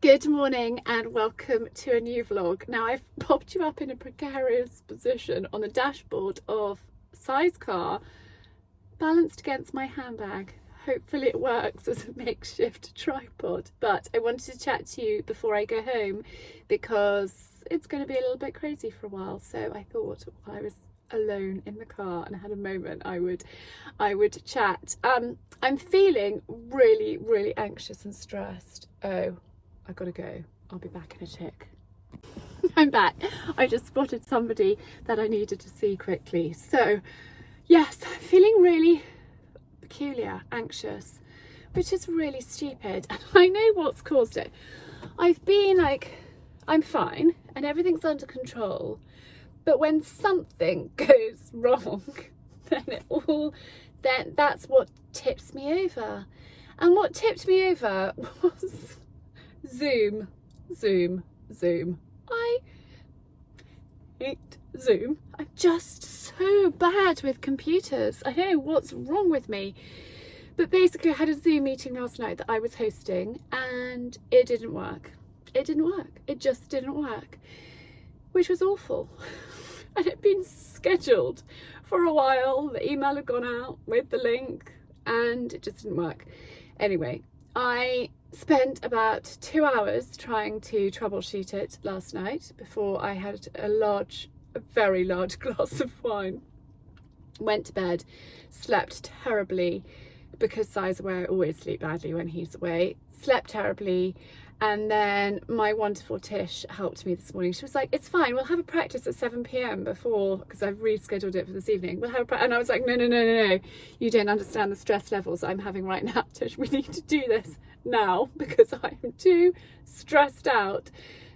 Good morning and welcome to a new vlog. Now I've popped you up in a precarious position on the dashboard of Si's car, balanced against my handbag. Hopefully it works as a makeshift tripod, but I wanted to chat to you before I go home because it's going to be a little bit crazy for a while. So I thought while I was alone in the car and had a moment I would chat. I'm feeling really anxious and stressed. Oh, I gotta go. I'll be back in a tick. I'm back. I just spotted somebody that I needed to see quickly. So yes, I'm feeling really peculiar, anxious, which is really stupid. And I know what's caused it. I've been like, I'm fine and everything's under control. But when something goes wrong, then that's what tips me over. And what tipped me over was Zoom. I hate Zoom. I'm just so bad with computers. I don't know what's wrong with me. But basically I had a Zoom meeting last night that I was hosting and it didn't work. It didn't work. It just didn't work, which was awful. And it'd been scheduled for a while. The email had gone out with the link and it just didn't work. Anyway, I spent about 2 hours trying to troubleshoot it last night before I had a very large glass of wine. Went to bed, slept terribly because Si's away. I always sleep badly when he's away. Slept terribly. And then my wonderful Tish helped me this morning. She was like, it's fine, we'll have a practice at 7 p.m. before, because I've rescheduled it for this evening. We'll have a practice. And I was like, no. You don't understand the stress levels I'm having right now, Tish. We need to do this now because I'm too stressed out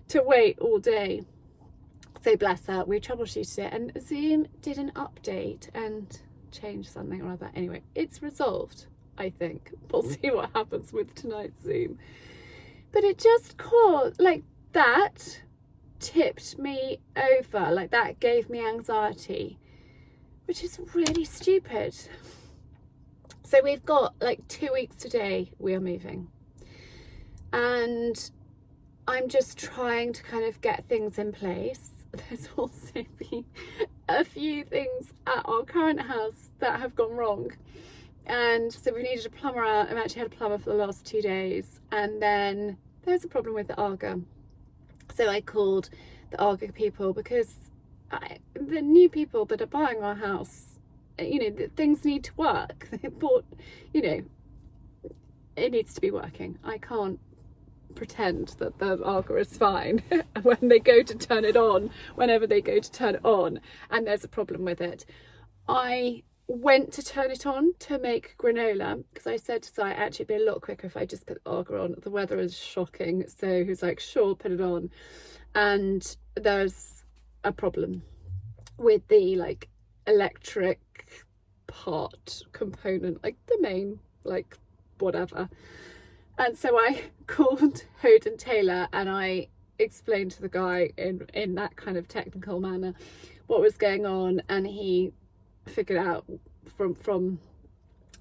to wait all day. So bless her, we troubleshooted it and Zoom did an update and changed something or other. Anyway, it's resolved, I think. We'll see what happens with tonight's Zoom. But it just caused, like, that tipped me over, like that gave me anxiety, which is really stupid. So we've got like 2 weeks today we are moving. And I'm just trying to kind of get things in place. There's also been a few things at our current house that have gone wrong. And so we needed a plumber out. I've actually had a plumber for the last 2 days. And then there's a problem with the Arga. So I called the Arga people because the new people that are buying our house, things need to work. They bought, it needs to be working. I can't pretend that the Arga is fine when they go to turn it on, whenever they go to turn it on, and there's a problem with it. I went to turn it on to make granola because I said to Si, actually it'd be a lot quicker if I just put the Arga on. The weather is shocking, so he was like, sure, put it on. And there's a problem with the like electric part component, like the main, like whatever. And so I called Hoden Taylor and I explained to the guy in that kind of technical manner what was going on, and he figured out from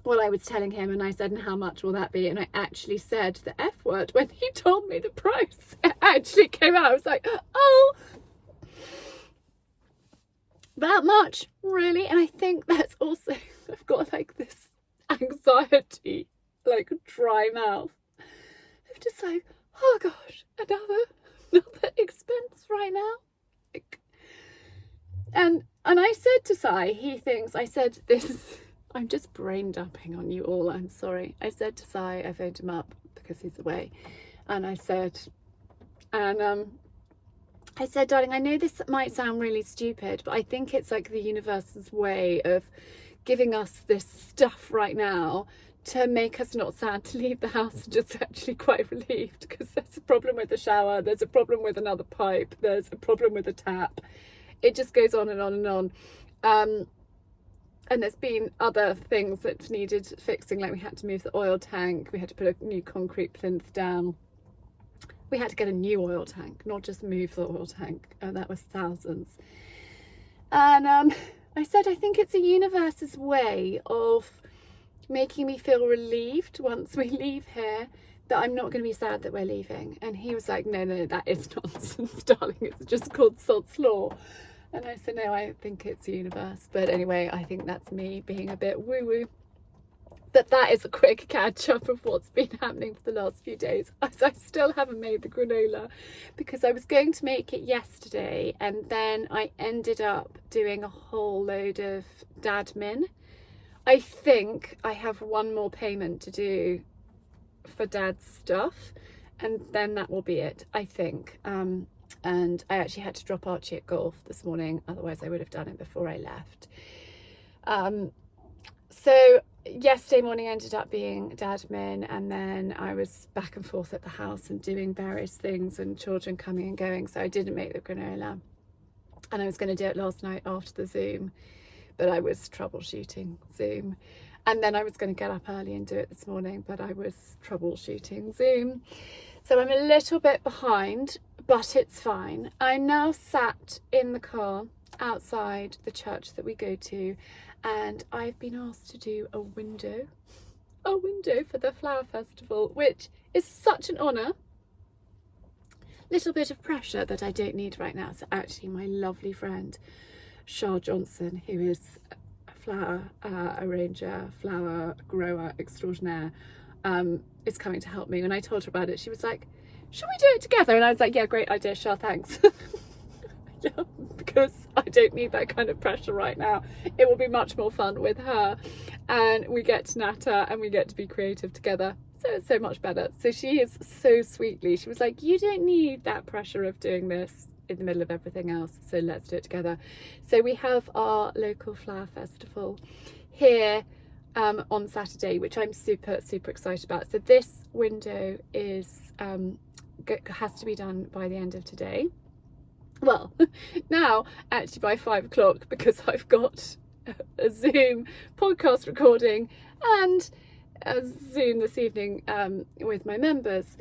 what I was telling him, and I said, and how much will that be? And I actually said the F word when he told me the price. It actually came out. I was like, oh, that much, really? And I think that's also, I've got like this anxiety, like dry mouth. I'm just like, oh gosh, another expense right now. Like, and I said to Si, he thinks, I said this, I'm just brain dumping on you all, I'm sorry. I said to Si, I phoned him up because he's away, and I said, darling, I know this might sound really stupid, but I think it's like the universe's way of giving us this stuff right now to make us not sad to leave the house and just actually quite relieved, because there's a problem with the shower, there's a problem with another pipe, there's a problem with the tap. It just goes on and on and on. And there's been other things that needed fixing, like we had to move the oil tank, we had to put a new concrete plinth down. We had to get a new oil tank, not just move the oil tank, and that was thousands. And I said, I think it's the universe's way of making me feel relieved once we leave here that I'm not going to be sad that we're leaving. And he was like, no, that is nonsense, darling. It's just called sod's law. And I said, no, I think it's the universe. But anyway, I think that's me being a bit woo-woo. But that is a quick catch up of what's been happening for the last few days. As I still haven't made the granola because I was going to make it yesterday, and then I ended up doing a whole load of dadmin. I think I have one more payment to do for dad's stuff, and then that will be it, I think. And I actually had to drop Archie at golf this morning, otherwise I would have done it before I left. So yesterday morning ended up being dadmin, and then I was back and forth at the house and doing various things and children coming and going, so I didn't make the granola. And I was going to do it last night after the Zoom, but I was troubleshooting Zoom. And then I was going to get up early and do it this morning, but I was troubleshooting Zoom. So I'm a little bit behind, but it's fine. I'm now sat in the car outside the church that we go to, and I've been asked to do a window for the flower festival, which is such an honour. Little bit of pressure that I don't need right now. So actually my lovely friend Char Johnson, who is a flower arranger, flower grower extraordinaire, is coming to help me. When I told her about it, she was like, should we do it together? And I was like, yeah, great idea, Char, thanks. Yeah, because I don't need that kind of pressure right now. It will be much more fun with her, and we get to natter and we get to be creative together. So it's so much better. So she is so sweetly, she was like, you don't need that pressure of doing this in the middle of everything else, so let's do it together. So we have our local flower festival here on Saturday, which I'm super excited about. So this window is has to be done by the end of today. Well, now actually by 5 o'clock, because I've got a Zoom podcast recording and a Zoom this evening with my members,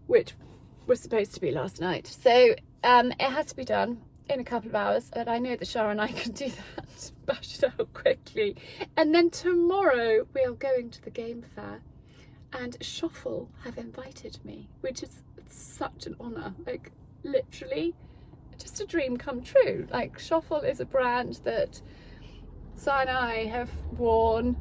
which was supposed to be last night. So it has to be done in a couple of hours, and I know that Char and I can do that, bash it out quickly. And then tomorrow we are going to the game fair, and Schoffel have invited me, which is such an honour, like literally just a dream come true. Like, Schoffel is a brand that Char and I have worn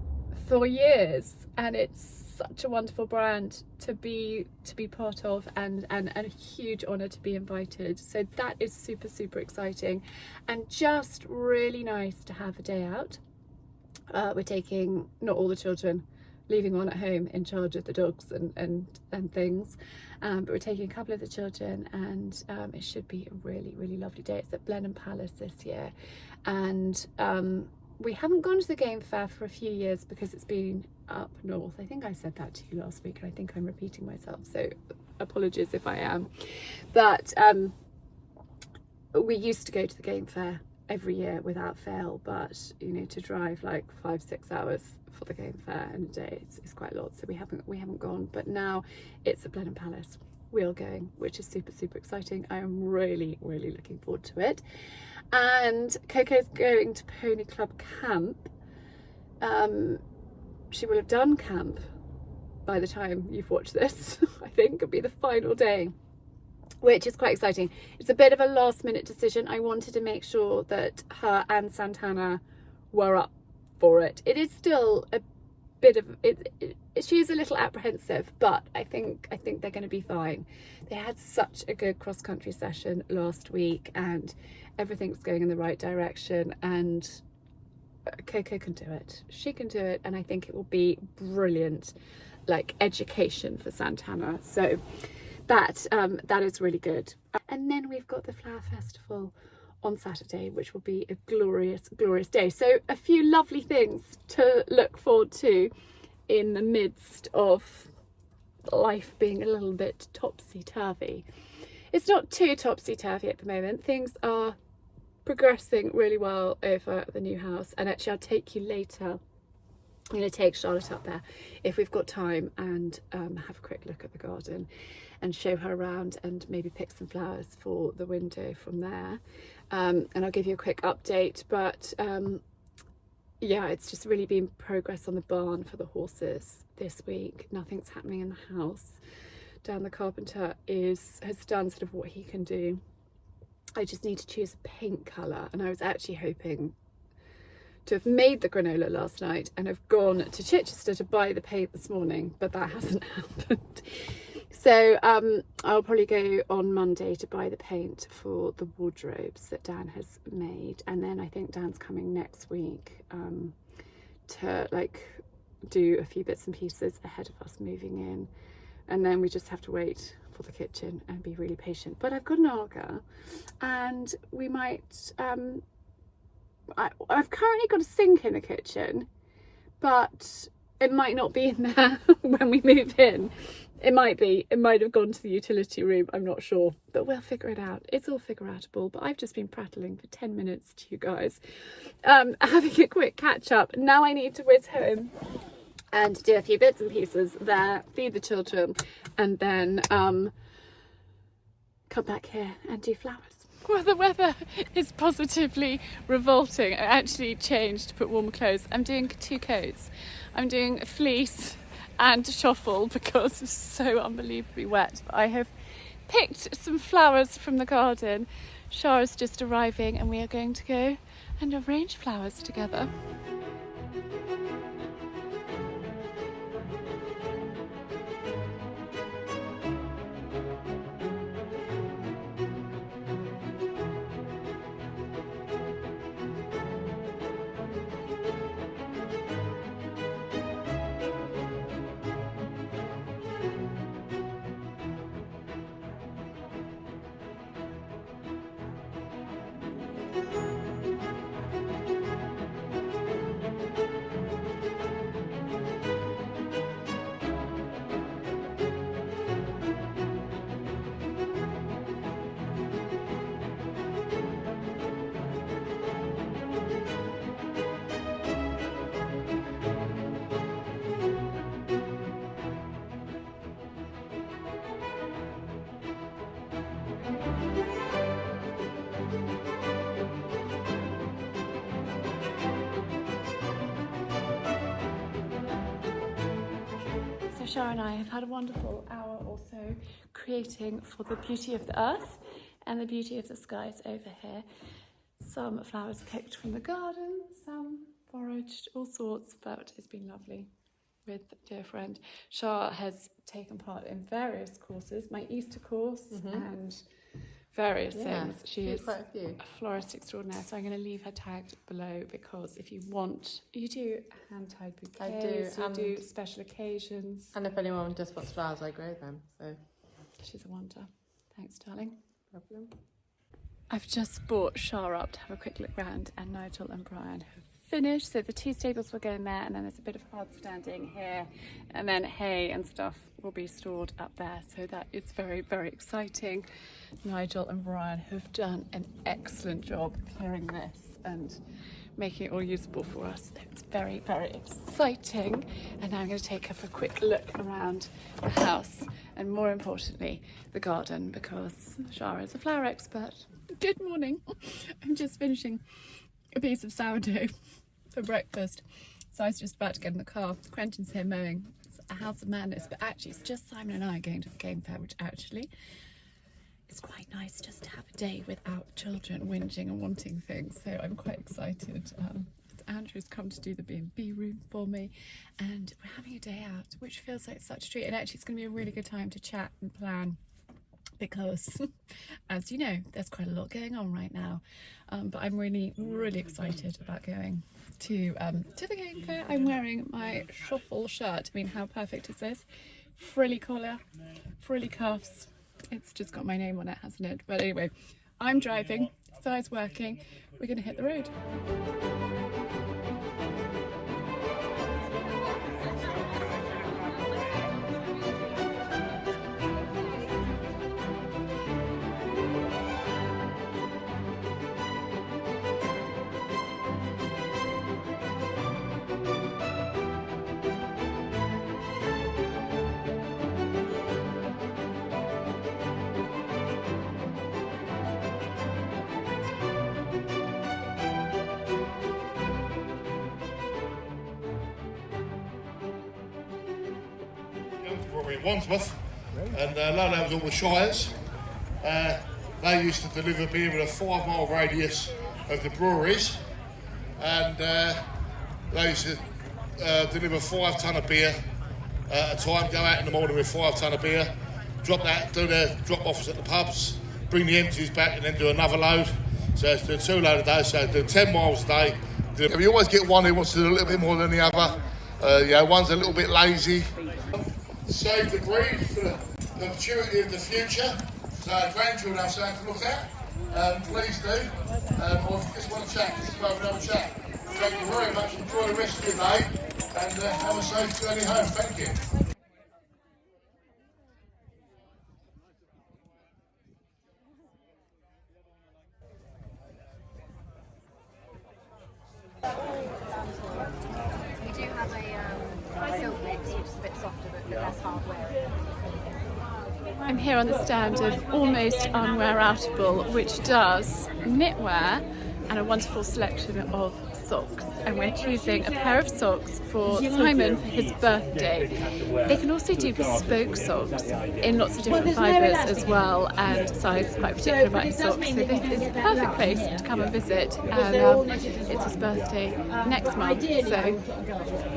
for years, and it's such a wonderful brand to be part of, and a huge honour to be invited. So that is super exciting, and just really nice to have a day out. We're taking not all the children, leaving one at home in charge of the dogs and things, but we're taking a couple of the children, and it should be a really lovely day. It's at Blenheim Palace this year, and we haven't gone to the game fair for a few years because it's been up north. I think I said that to you last week, and I think I'm repeating myself, so apologies if I am. But we used to go to the game fair every year without fail, but you know, to drive like 5-6 hours for the game fair in a day, it's quite a lot. So we haven't gone, but now it's at Blenheim Palace. We are going, which is super exciting. I am really looking forward to it. And Coco's going to Pony Club camp. She will have done camp by the time you've watched this. I think it'll be the final day, which is quite exciting. It's a bit of a last minute decision. I wanted to make sure that her and Santana were up for it. It is still a bit of she is a little apprehensive, but I think they're going to be fine. They had such a good cross-country session last week, and everything's going in the right direction, and Coco can do it. She can do it, and I think it will be brilliant, like education for Santana. So that is really good. And then we've got the flower festival on Saturday, which will be a glorious day. So a few lovely things to look forward to in the midst of life being a little bit topsy-turvy. It's not too topsy-turvy at the moment. Things are progressing really well over the new house, and actually I'll take you later. I'm going to take Charlotte up there if we've got time, and have a quick look at the garden and show her around, and maybe pick some flowers for the window from there. And I'll give you a quick update, but yeah, it's just really been progress on the barn for the horses this week. Nothing's happening in the house. Dan the carpenter has done sort of what he can do. I just need to choose a paint colour, and I was actually hoping to have made the granola last night and have gone to Chichester to buy the paint this morning, but that hasn't happened. So I'll probably go on Monday to buy the paint for the wardrobes that Dan has made, and then I think Dan's coming next week to like do a few bits and pieces ahead of us moving in, and then we just have to wait for the kitchen and be really patient. But I've got an Aga, and we might I've currently got a sink in the kitchen, but it might not be in there when we move in. It might be. It might have gone to the utility room. I'm not sure, but we'll figure it out. It's all figure-outable, but I've just been prattling for 10 minutes to you guys, having a quick catch up. Now I need to whiz home and do a few bits and pieces there, feed the children, and then come back here and do flowers. Well, the weather is positively revolting. I actually changed to put warmer clothes. I'm doing 2 coats. I'm doing fleece and Schoffel because it's so unbelievably wet. But I have picked some flowers from the garden. Char is just arriving and we are going to go and arrange flowers together. Char and I have had a wonderful hour or so creating for the beauty of the earth and the beauty of the skies over here. Some flowers picked from the garden, some foraged, all sorts, but it's been lovely with a dear friend. Char has taken part in various courses, my Easter course and various things. She is quite a few. A florist extraordinaire, so I'm going to leave her tagged below because if you want, you do hand-tied bouquets, you do special occasions. And if anyone just wants flowers, I grow them. So she's a wonder. Thanks, darling. No problem. I've just brought Char up to have a quick look round, and Nigel and Brian have finished. So the 2 stables will go in there, and then there's a bit of hard standing here, and then hay and stuff will be stored up there. So that is very, very exciting. Nigel and Brian have done an excellent job clearing this and making it all usable for us. It's very, very exciting. And now I'm going to take her for a quick look around the house and, more importantly, the garden, because Char is a flower expert. Good morning. I'm just finishing a piece of sourdough for breakfast. So I was just about to get in the car. Quentin's here mowing. It's a house of madness, but actually it's just Simon and I going to the game fair, which actually is quite nice just to have a day without children whinging and wanting things. So I'm quite excited. Andrew's come to do the B&B room for me, and we're having a day out, which feels like such a treat. And actually it's going to be a really good time to chat and plan, because as you know, there's quite a lot going on right now, but I'm really, really excited about going to the game fair. I'm wearing my Schoffel shirt. I mean, how perfect is this? Frilly collar, frilly cuffs. It's just got my name on it, hasn't it? But anyway, I'm driving, Si's working, we're going to hit the road. Wandsworth, and Lowland was all the shires. They used to deliver beer with a 5-mile radius of the breweries, and they used to deliver 5 tonne of beer at a time, go out in the morning with 5 tonne of beer, drop that, do their drop-offs at the pubs, bring the empties back and then do another load. So it's do 2 loads a day, so do 10 miles a day. You always get one who wants to do a little bit more than the other. One's a little bit lazy. Save the breed for the perpetuity of the future. So grandchildren have something to look at. Please do. Or if you just want to chat, just go over and have a chat. Thank you very much. Enjoy the rest of your day and have a safe journey home. Thank you. We do have a silk mix, which is a bit softer but less hardware. I'm here on the stand of Almost Unwear Outable, which does knitwear and a wonderful selection of socks. And we're choosing a pair of socks for Simon for his birthday. They can also do bespoke socks in lots of different fibres as well, and size is quite particular about his socks. So this is the perfect place to come and visit. And it's his birthday next month, so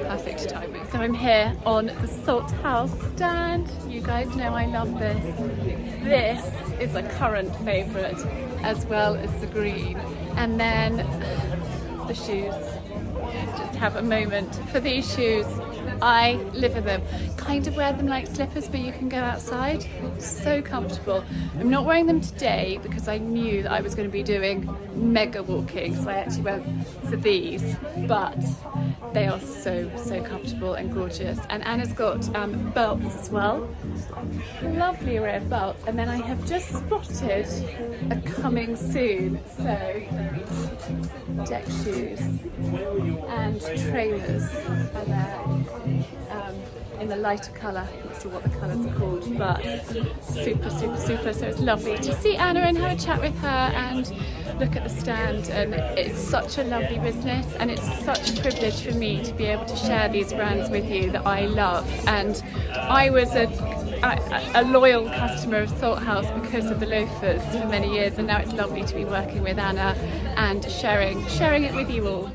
perfect timing. So I'm here on the Salt House stand. You guys know I love this. This is a current favourite, as well as the green. And then the shoes. Let's just have a moment for these shoes. I live in them. Kind of wear them like slippers, but you can go outside. So comfortable. I'm not wearing them today because I knew that I was going to be doing mega walking, so I actually went for these. But they are so comfortable and gorgeous. And Anna's got belts as well. Lovely array of belts. And then I have just spotted a coming soon. So deck shoes and trainers, and they're in the lighter colour. I'm not sure what the colours are called, but super. So it's lovely to see Anna and have a chat with her and look at the stand. And it's such a lovely business, and it's such a privilege for me to be able to share these brands with you that I love. And I was a loyal customer of Salt House because of the loafers for many years, and now it's lovely to be working with Anna and sharing it with you all.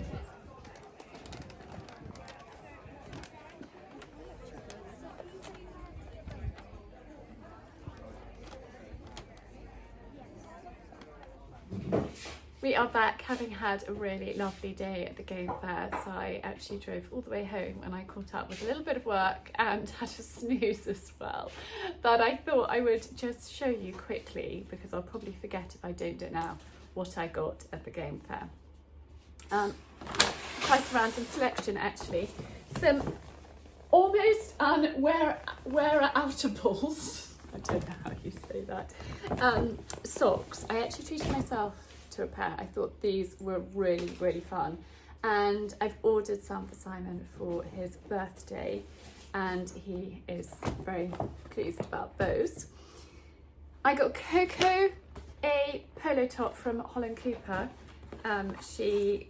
We are back, having had a really lovely day at the game fair. So I actually drove all the way home and I caught up with a little bit of work and had a snooze as well. But I thought I would just show you quickly, because I'll probably forget if I don't do it now, what I got at the game fair. Quite a random selection actually. Some almost wear-outables. I don't know how you say that. Socks. I actually treated myself to a pair. I thought these were really fun, and I've ordered some for Simon for his birthday, and he is very pleased about those. I got Coco a polo top from Holland Cooper. She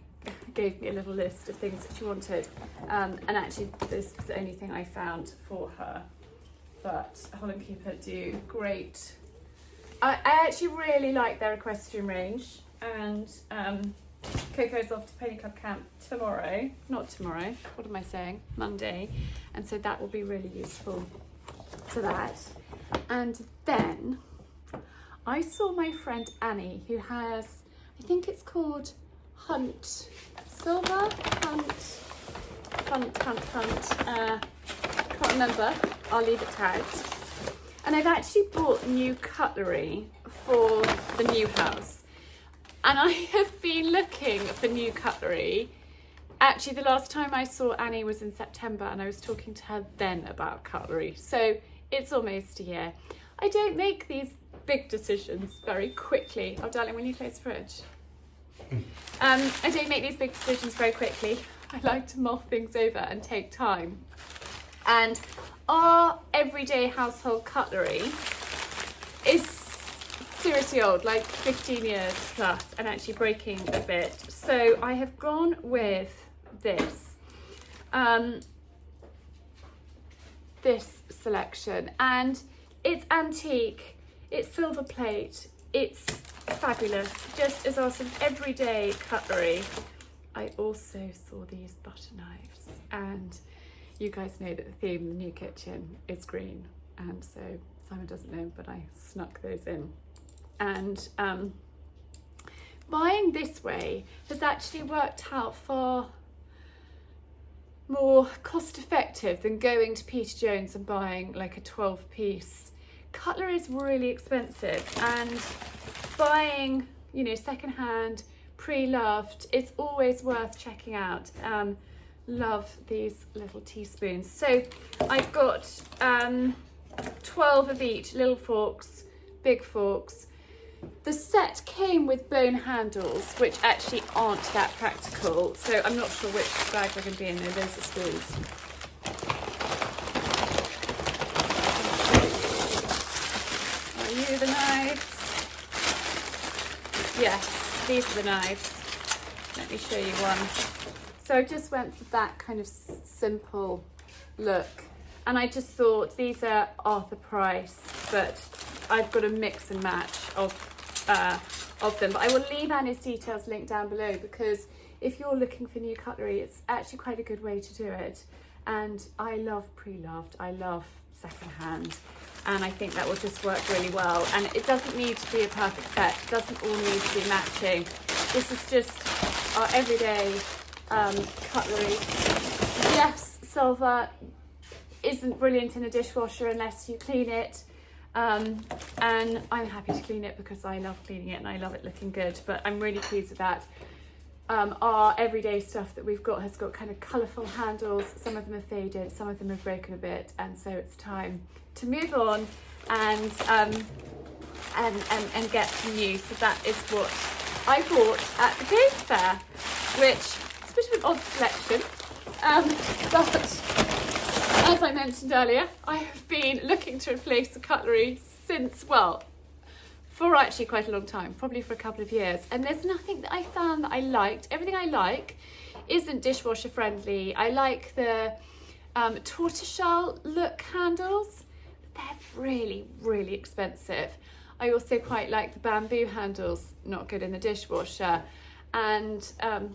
gave me a little list of things that she wanted, and actually this was the only thing I found for her, but Holland Cooper do great. I actually really like their equestrian range. And Coco's off to Pony Club Camp tomorrow. Not tomorrow, what am I saying? Monday. And so that will be really useful for that. And then I saw my friend Annie, who has, I think it's called Hunt. Silver? Hunt. Can't remember. I'll leave it tagged. And I've actually bought new cutlery for the new house. And I have been looking for new cutlery. Actually, the last time I saw Annie was in September, and I was talking to her then about cutlery. So it's almost a year. I don't make these big decisions very quickly. Oh, darling, will you close the fridge? I don't make these big decisions very quickly. I like to mull things over and take time. And our everyday household cutlery is seriously old, like 15 years plus, and actually breaking a bit. So I have gone with this. this selection, and it's antique, it's silver plate, it's fabulous, just as our sort of everyday cutlery. I also saw these butter knives, and you guys know that the theme of the new kitchen is green, and so Simon doesn't know, but I snuck those in. And buying this way has actually worked out far more cost effective than going to Peter Jones and buying like a 12-piece. Cutlery is really expensive, and buying, you know, secondhand, pre-loved, it's always worth checking out. Love these little teaspoons. So I've got 12 of each, little forks, big forks. The set came with bone handles, which actually aren't that practical, so I'm not sure which bag they're going to be in. Those are spoons. Are you the knives? Yes, these are the knives. Let me show you one. So I just went for that kind of simple look, and I just thought these are Arthur Price, but I've got a mix and match of them. But I will leave Annie's details linked down below, because if you're looking for new cutlery, it's actually quite a good way to do it. And I love pre-loved, I love secondhand, and I think that will just work really well. And it doesn't need to be a perfect set, it doesn't all need to be matching. This is just our everyday cutlery. Yes, silver isn't brilliant in a dishwasher unless you clean it. And I'm happy to clean it because I love cleaning it and I love it looking good, but I'm really pleased with that. Our everyday stuff that we've got has got kind of colourful handles. Some of them are faded, some of them have broken a bit, and so it's time to move on and get some new. So that is what I bought at the game fair, which is a bit of an odd selection, but as I mentioned earlier, I have been looking to replace the cutlery since, well, for actually quite a long time, probably for a couple of years. And there's nothing that I found that I liked. Everything I like isn't dishwasher friendly. I like the tortoiseshell look handles, but they're really, really expensive. I also quite like the bamboo handles, not good in the dishwasher. And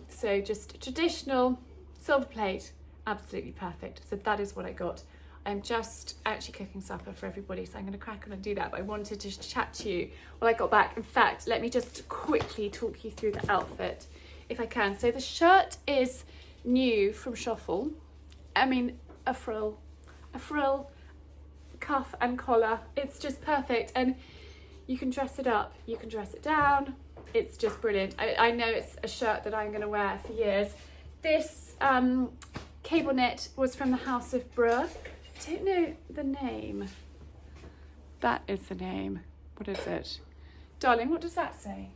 so just traditional silver plate, absolutely perfect. So that is what I got. I'm just actually cooking supper for everybody, so I'm going to crack on and do that, but I wanted to chat to you while I got back. In fact, let me just quickly talk you through the outfit if I can. So the shirt is new from Schoffel. I mean, a frill, cuff and collar. It's just perfect, and you can dress it up, you can dress it down. It's just brilliant. I know it's a shirt that I'm going to wear for years. This cable knit was from the House of Brewer. I don't know the name. That is the name. What is it? Darling, what does that say?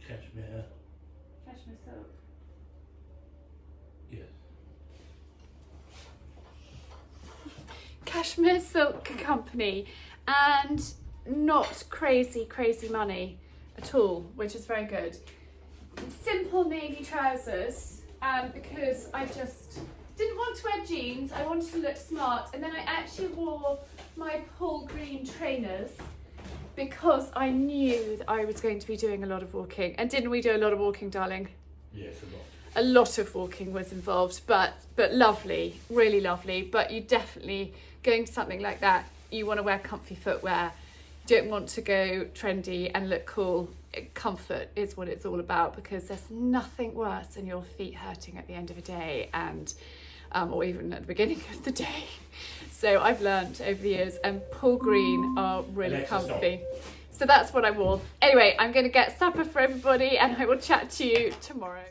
Cashmere. Cashmere silk. Yes. Cashmere Silk Company, and not crazy money at all, which is very good. Simple navy trousers, because I just didn't want to wear jeans. I wanted to look smart, and then I actually wore my Paul Green trainers because I knew that I was going to be doing a lot of walking. And didn't we do a lot of walking, darling? Yes, a lot. A lot of walking was involved, but lovely, really lovely. But you definitely, going to something like that, you want to wear comfy footwear. You don't want to go trendy and look cool. Comfort is what it's all about, because there's nothing worse than your feet hurting at the end of a day, and or even at the beginning of the day. So I've learned over the years, and Paul Green are really comfy. So that's what I wore. Anyway, I'm going to get supper for everybody, and I will chat to you tomorrow.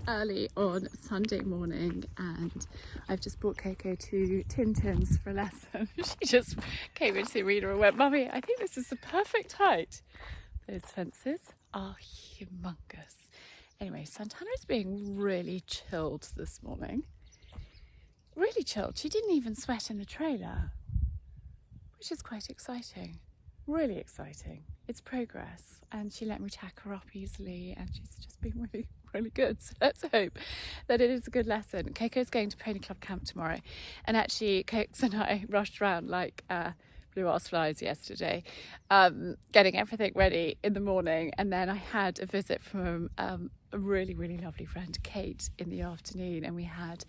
early on Sunday morning and I've just brought Coco to Tintin's for a lesson. She just came in to see Rena and went, "Mummy, I think this is the perfect height." Those fences are humongous. Anyway, Santana is being really chilled this morning. Really chilled. She didn't even sweat in the trailer, which is quite exciting. Really exciting. It's progress, and she let me tack her up easily, and she's just been really good. So let's hope that it is a good lesson. Coco's going to Pony Club camp tomorrow, and actually Cokes and I rushed around like blue ass flies yesterday, getting everything ready in the morning, and then I had a visit from a really lovely friend, Kate, in the afternoon, and we had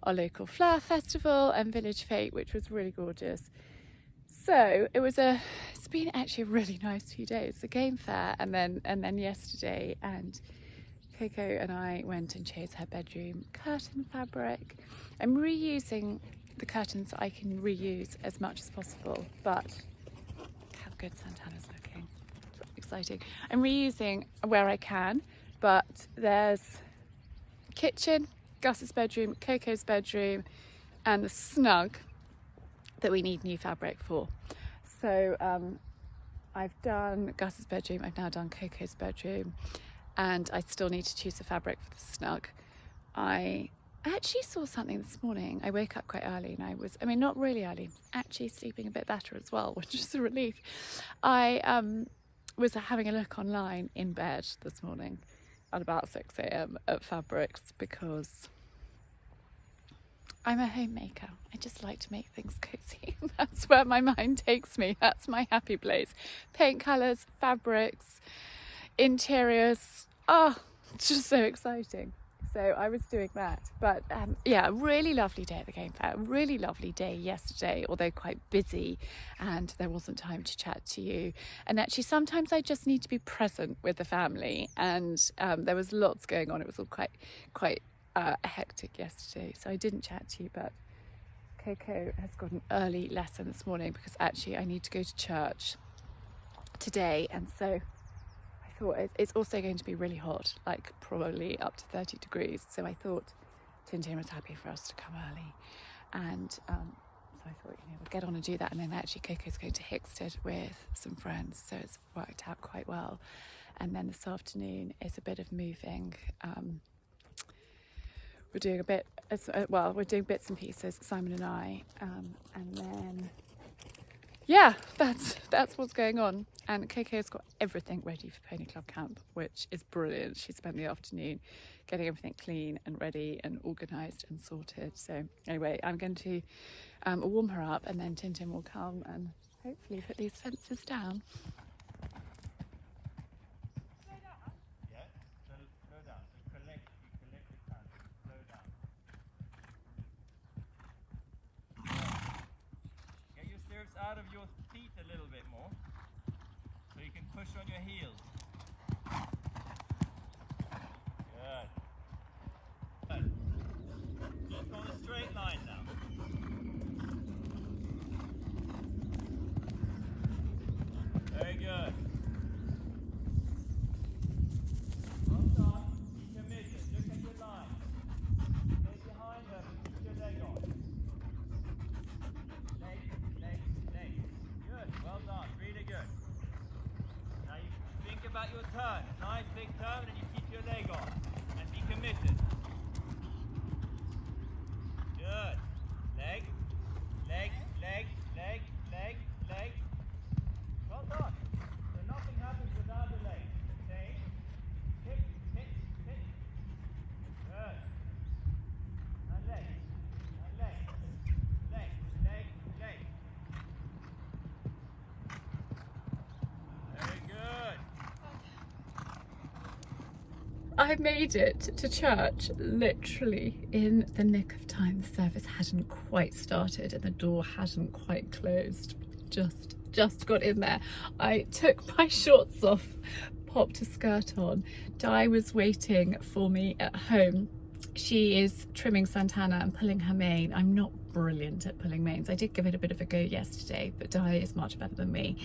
our local flower festival and village fete, which was really gorgeous. So it's been actually a really nice few days, the game fair and then yesterday, and Coco and I went and chose her bedroom curtain fabric. I'm reusing the curtains I can reuse as much as possible, but how good Santana's looking. It's exciting. I'm reusing where I can, but there's kitchen, Gus's bedroom, Coco's bedroom, and the snug that we need new fabric for. So I've done Gus's bedroom, I've now done Coco's bedroom, and I still need to choose the fabric for the snug. I actually saw something this morning. I woke up quite early and not really early, actually sleeping a bit better as well, which is a relief. I was having a look online in bed this morning at about 6 a.m. at fabrics, because I'm a homemaker. I just like to make things cozy. That's where my mind takes me. That's my happy place. Paint colours, fabrics, interiors. Oh, it's just so exciting. So I was doing that. But yeah, a really lovely day at the game fair. A really lovely day yesterday, although quite busy, and there wasn't time to chat to you. And actually, sometimes I just need to be present with the family. And there was lots going on. It was all quite hectic yesterday, so I didn't chat to you, but Coco has got an early lesson this morning because actually I need to go to church today, and so I thought it's also going to be really hot, like probably up to 30 degrees, so I thought Tintin was happy for us to come early, and so I thought, we'll get on and do that. And then actually Coco's going to Hickstead with some friends, so it's worked out quite well. And then this afternoon is a bit of moving. We're doing we're doing bits and pieces, Simon and I, and then yeah, that's what's going on. And Coco's got everything ready for Pony Club camp, which is brilliant. She spent the afternoon getting everything clean and ready and organised and sorted. So anyway, I'm going to warm her up, and then Tintin will come and hopefully put these fences down. Out of your feet a little bit more, so you can push on your heels. Good. Just on a straight line now. Very good. Well done. Be committed. Look at your line. Stay behind her, but keep your leg on. Good, well done, really good. Now you think about your turn. Nice big turn, and you keep your leg on. And be committed. Good. Leg, leg, leg, leg, leg, leg. Well done. So nothing happens without the leg. Okay? Hit, hit, hit. Good. And leg. And leg. Leg, leg, leg. Very good. I made it to church literally in the nick of time. The service hadn't quite started and the door hadn't quite closed. Just got in there. I took my shorts off, popped a skirt on. Di was waiting for me at home. She is trimming Santana and pulling her mane. I'm not brilliant at pulling manes. I did give it a bit of a go yesterday, but Di is much better than me.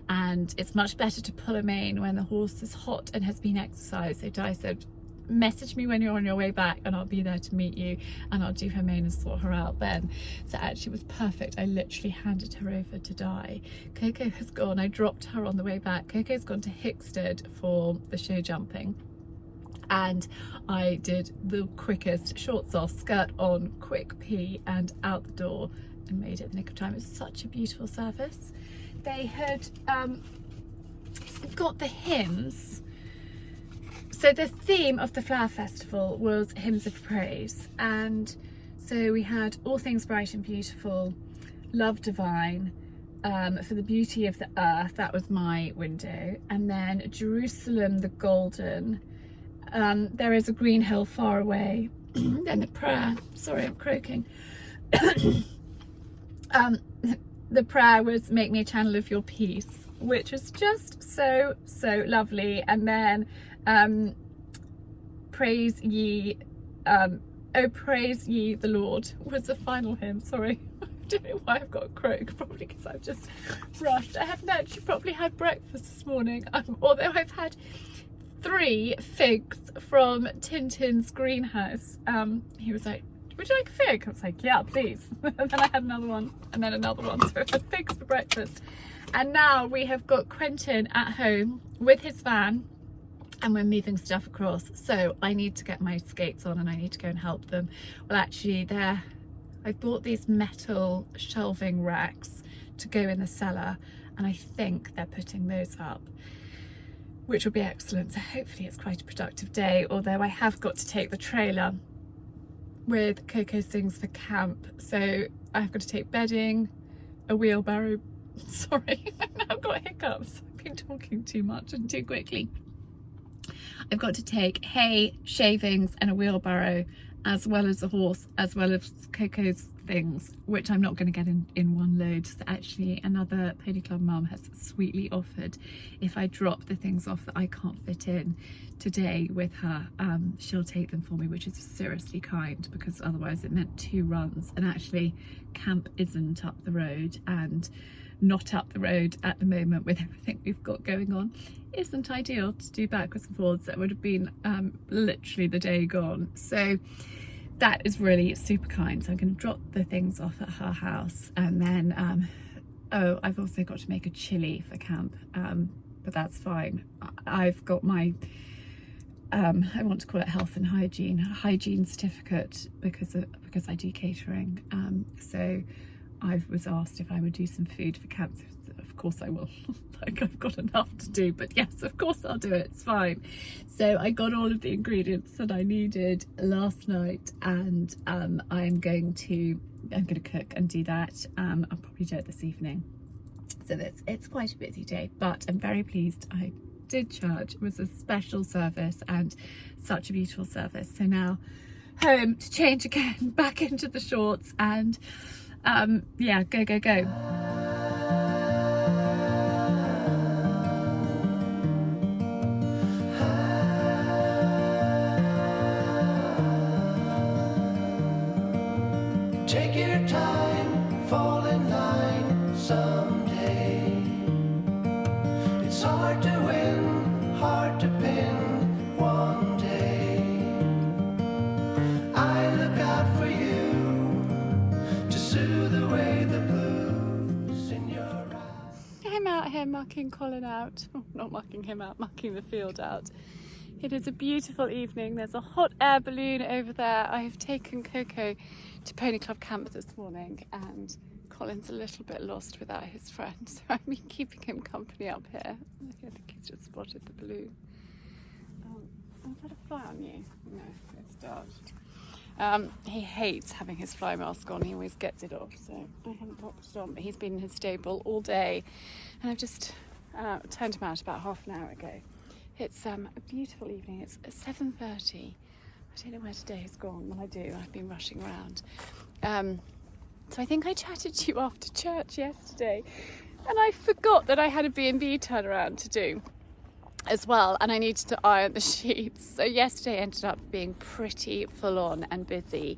And it's much better to pull a mane when the horse is hot and has been exercised. So Di said, message me when you're on your way back and I'll be there to meet you, and I'll do her mane and sort her out then. So actually it was perfect. I literally handed her over to die. Coco has gone, I dropped her on the way back. Coco's gone to Hickstead for the show jumping, and I did the quickest shorts off, skirt on, quick pee and out the door, and made it the nick of time. It was such a beautiful service. They had got the hymns. So the theme of the Flower Festival was Hymns of Praise, and so we had All Things Bright and Beautiful, Love Divine, for the Beauty of the Earth, that was my window, and then Jerusalem the Golden, There Is a Green Hill Far Away, then the prayer, sorry I'm croaking, the prayer was Make Me a Channel of Your Peace, which was just so lovely. And then Praise Ye, Oh Praise Ye the Lord was the final hymn. Sorry, I don't know why I've got a croak, probably because I've just rushed. I haven't actually probably had breakfast this morning, although I've had 3 figs from Tintin's greenhouse. He was like, would you like a fig? I was like, yeah, please. And then I had another one, and then another one. So I had figs for breakfast. And now we have got Quentin at home with his van, and we're moving stuff across. So I need to get my skates on and I need to go and help them. Well, actually, I bought these metal shelving racks to go in the cellar, and I think they're putting those up, which will be excellent. So hopefully it's quite a productive day, although I have got to take the trailer with Coco's things for camp. So I've got to take bedding, a wheelbarrow, sorry, I've got hiccups. I've been talking too much and too quickly. I've got to take hay, shavings and a wheelbarrow, as well as a horse, as well as Coco's things, which I'm not going to get in one load. So actually another Pony Club mum has sweetly offered, if I drop the things off that I can't fit in today with her, she'll take them for me, which is seriously kind, because otherwise it meant 2 runs, and actually camp isn't up the road, and not up the road at the moment with everything we've got going on isn't ideal to do backwards and forwards. That would have been literally the day gone. So that is really super kind. So I'm going to drop the things off at her house, and then oh, I've also got to make a chili for camp, but that's fine. I've got my I want to call it health and hygiene certificate, because I do catering, so I was asked if I would do some food for camp. Of course I will. Like, I've got enough to do, but yes, of course I'll do it, it's fine. So I got all of the ingredients that I needed last night, and I'm going to cook and do that. I'll probably do it this evening. So it's quite a busy day, but I'm very pleased I did church. It was a special service and such a beautiful service. So now home to change again, back into the shorts, and yeah, go. Take your time, fall in line someday. It's hard to win, hard to pin one day. I look out for you to soothe away the blues in your eyes. I'm out here mucking Colin out. Not mucking him out, mucking the field out. It is a beautiful evening. There's a hot air balloon over there. I have taken Coco to Pony Club camp this morning, and Colin's a little bit lost without his friend, so I've been keeping him company up here. I think he's just spotted the balloon. Is that a fly on you? No, it's dodged. He hates having his fly mask on. He always gets it off, so I haven't popped it on, but he's been in his stable all day, and I've just turned him out about half an hour ago. It's a beautiful evening. It's 7:30. I don't know where today has gone. Well, I do. I've been rushing around. So I think I chatted to you after church yesterday, and I forgot that I had a B&B turnaround to do as well, and I needed to iron the sheets. So yesterday ended up being pretty full on and busy.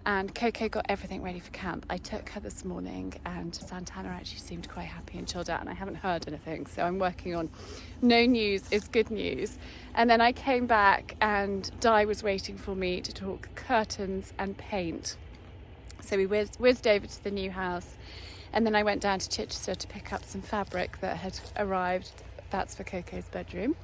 And Coco got everything ready for camp. I took her this morning and Santana actually seemed quite happy and chilled out, and I haven't heard anything, so I'm working on no news is good news. And then I came back and Di was waiting for me to talk curtains and paint. So we whizzed over to the new house, and then I went down to Chichester to pick up some fabric that had arrived. That's for Coco's bedroom.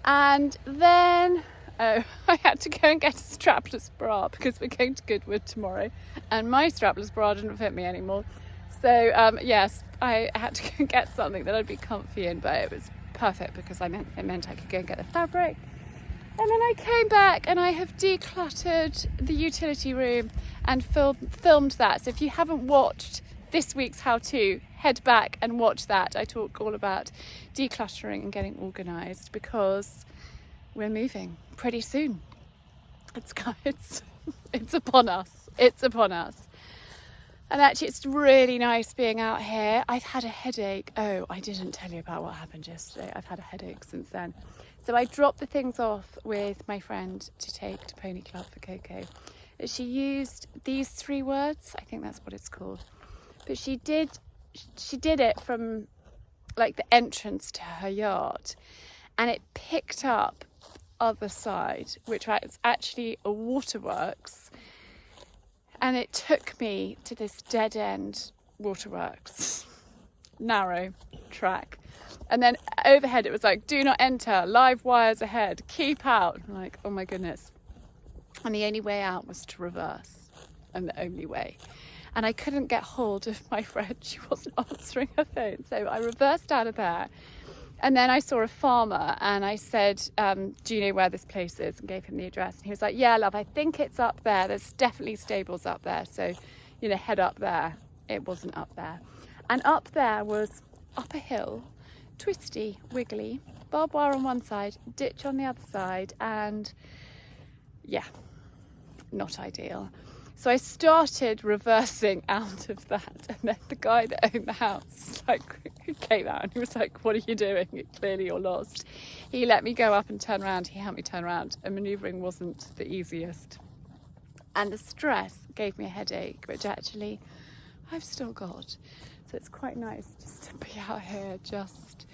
And then I had to go and get a strapless bra because we're going to Goodwood tomorrow and my strapless bra didn't fit me anymore. So yes, I had to go and get something that I'd be comfy in, but it was perfect because it meant I could go and get the fabric. And then I came back and I have decluttered the utility room and filmed that. So if you haven't watched this week's how-to, head back and watch that. I talk all about decluttering and getting organised because we're moving pretty soon. It's upon us. It's upon us. And actually it's really nice being out here. I've had a headache. Oh, I didn't tell you about what happened yesterday. I've had a headache since then. So I dropped the things off with my friend to take to Pony Club for Coco. She used these 3 words. I think that's what it's called. But she did it from like the entrance to her yard, and it picked up other side, which is actually a waterworks, and it took me to this dead end waterworks, narrow track, and then overhead it was like, do not enter, live wires ahead, keep out. I'm like, oh my goodness. And the only way out was to reverse, and the only way. And I couldn't get hold of my friend. She wasn't answering her phone. So I reversed out of there. And then I saw a farmer and I said, do you know where this place is? And gave him the address. And he was like, yeah, love, I think it's up there. There's definitely stables up there. So, head up there. It wasn't up there. And up there was up a hill, twisty, wiggly, barbed wire on one side, ditch on the other side. And yeah, not ideal. So I started reversing out of that, and then the guy that owned the house came out and he was like, what are you doing? Clearly you're lost. He let me go up and turn around. He helped me turn around, and manoeuvring wasn't the easiest. And the stress gave me a headache, which actually I've still got. So it's quite nice just to be out here, just